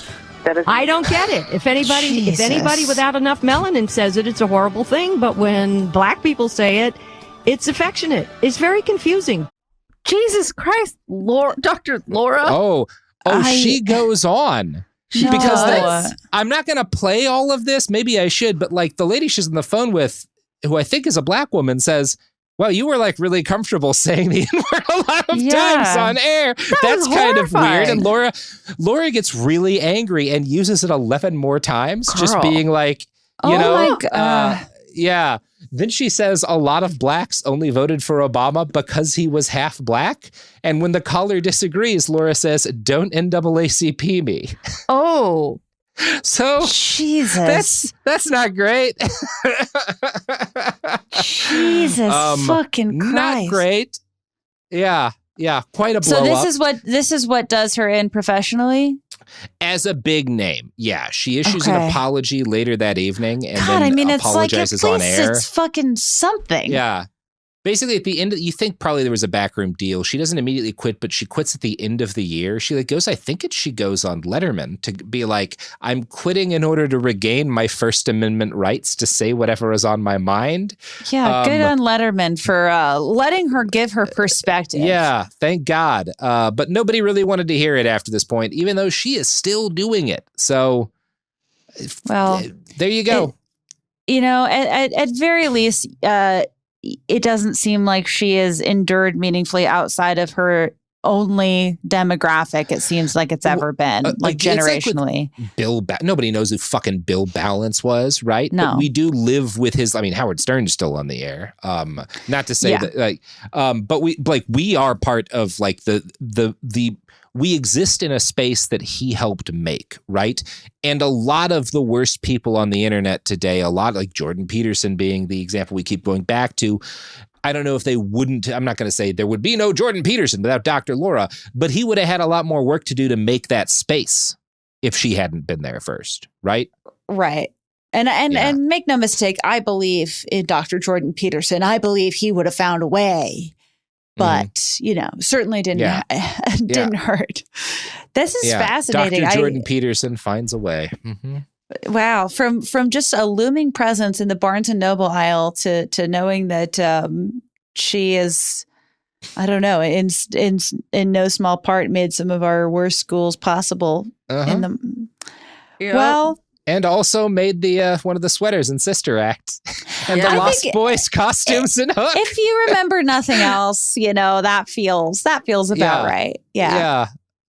I don't get it. If anybody without enough melanin says it, it's a horrible thing. But when black people say it, it's affectionate. It's very confusing. Jesus Christ, Dr. Laura. She goes on. Because I'm not going to play all of this. Maybe I should. But like the lady she's on the phone with, who I think is a black woman, says, well, you were like really comfortable saying the N-word a lot of times on air. That's kind of weird. And Laura gets really angry and uses it 11 more times, just being like, yeah. Then she says a lot of blacks only voted for Obama because he was half black. And when the caller disagrees, Laura says, don't NAACP me. Oh. So Jesus, that's not great. Jesus fucking Christ. Not great. Yeah, quite a blow up. So this is what does her in professionally? As a big name, yeah. She issues an apology later that evening and then apologizes it's like, on air. It's fucking something. Yeah. Basically, at the end, you think probably there was a backroom deal. She doesn't immediately quit, but she quits at the end of the year. She goes on Letterman to be like, I'm quitting in order to regain my First Amendment rights to say whatever is on my mind. Yeah, good on Letterman for letting her give her perspective. Yeah, thank God. But nobody really wanted to hear it after this point, even though she is still doing it. So, well, there you go. At very least, it doesn't seem like she is endured meaningfully outside of her only demographic. It seems like it's ever been, generationally. Nobody knows who fucking Bill Balance was, right? No. But we do live with his. I mean, Howard Stern's still on the air. Not to say that, but we are part of we exist in a space that he helped make, right? And a lot of the worst people on the internet today, a lot like Jordan Peterson being the example we keep going back to. I don't know if they wouldn't, I'm not going to say there would be no Jordan Peterson without Dr. Laura, but he would have had a lot more work to do to make that space if she hadn't been there first, right? Right. And make no mistake, I believe in Dr. Jordan Peterson. I believe he would have found a way. But, certainly didn't hurt. This is fascinating. Dr. Jordan Peterson finds a way. Mm-hmm. Wow. From just a looming presence in the Barnes and Noble aisle to knowing that she is, I don't know, in no small part made some of our worst schools possible. And also made the one of the sweaters in Sister Act and the Lost Boys costumes in Hook. If you remember nothing else, that feels about right. Yeah. Yeah.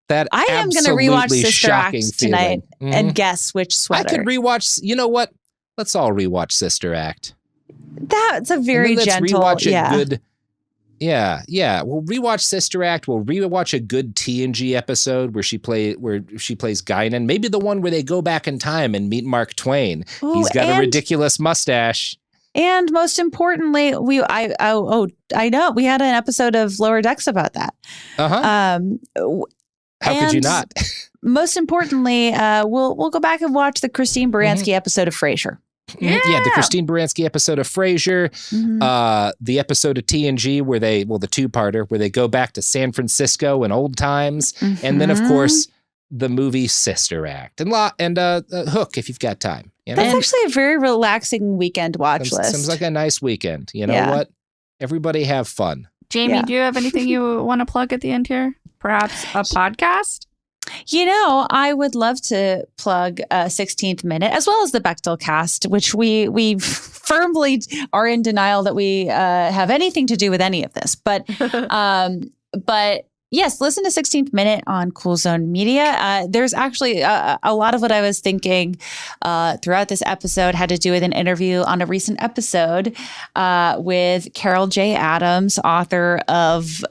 That I am going to rewatch Sister Act tonight and guess which sweater. I could rewatch. You know what? Let's all rewatch Sister Act. That's a very gentle. Rewatch a good. Yeah. We'll rewatch Sister Act. We'll rewatch a good TNG episode where she plays Guinan. Maybe the one where they go back in time and meet Mark Twain. He's got a ridiculous mustache. And most importantly, I know we had an episode of Lower Decks about that. How could you not? Most importantly, we'll go back and watch the Christine Baranski episode of Frasier. Yeah, the Christine Baranski episode of Frasier, the episode of TNG where the two-parter where they go back to San Francisco in old times, and then of course the movie Sister Act and Hook if you've got time. That's actually a very relaxing weekend watch list. Seems like a nice weekend. You know what? Everybody have fun. Jamie, do you have anything you want to plug at the end here? Perhaps a podcast? I would love to plug 16th Minute as well as the Bechtel Cast, which we firmly are in denial that we have anything to do with any of this. But yes, listen to 16th Minute on Cool Zone Media. There's actually a lot of what I was thinking throughout this episode had to do with an interview on a recent episode with Carol J. Adams, author of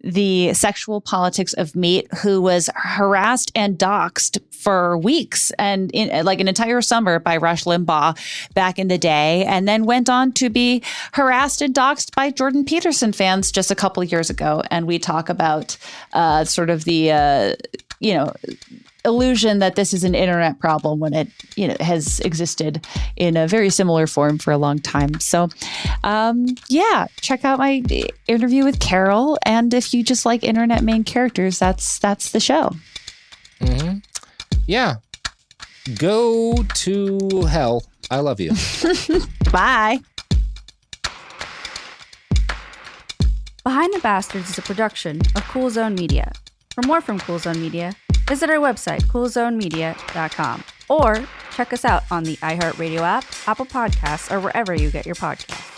The Sexual Politics of Meat, who was harassed and doxxed for weeks and like an entire summer by Rush Limbaugh back in the day, and then went on to be harassed and doxxed by Jordan Peterson fans just a couple of years ago. And we talk about sort of the, illusion that this is an internet problem when it, has existed in a very similar form for a long time. So, check out my interview with Carol. And if you just like internet main characters, that's the show. Mm-hmm. Yeah. Go to hell. I love you. Bye. Behind the Bastards is a production of Cool Zone Media. For more from Cool Zone Media, visit our website, coolzonemedia.com, or check us out on the iHeartRadio app, Apple Podcasts, or wherever you get your podcasts.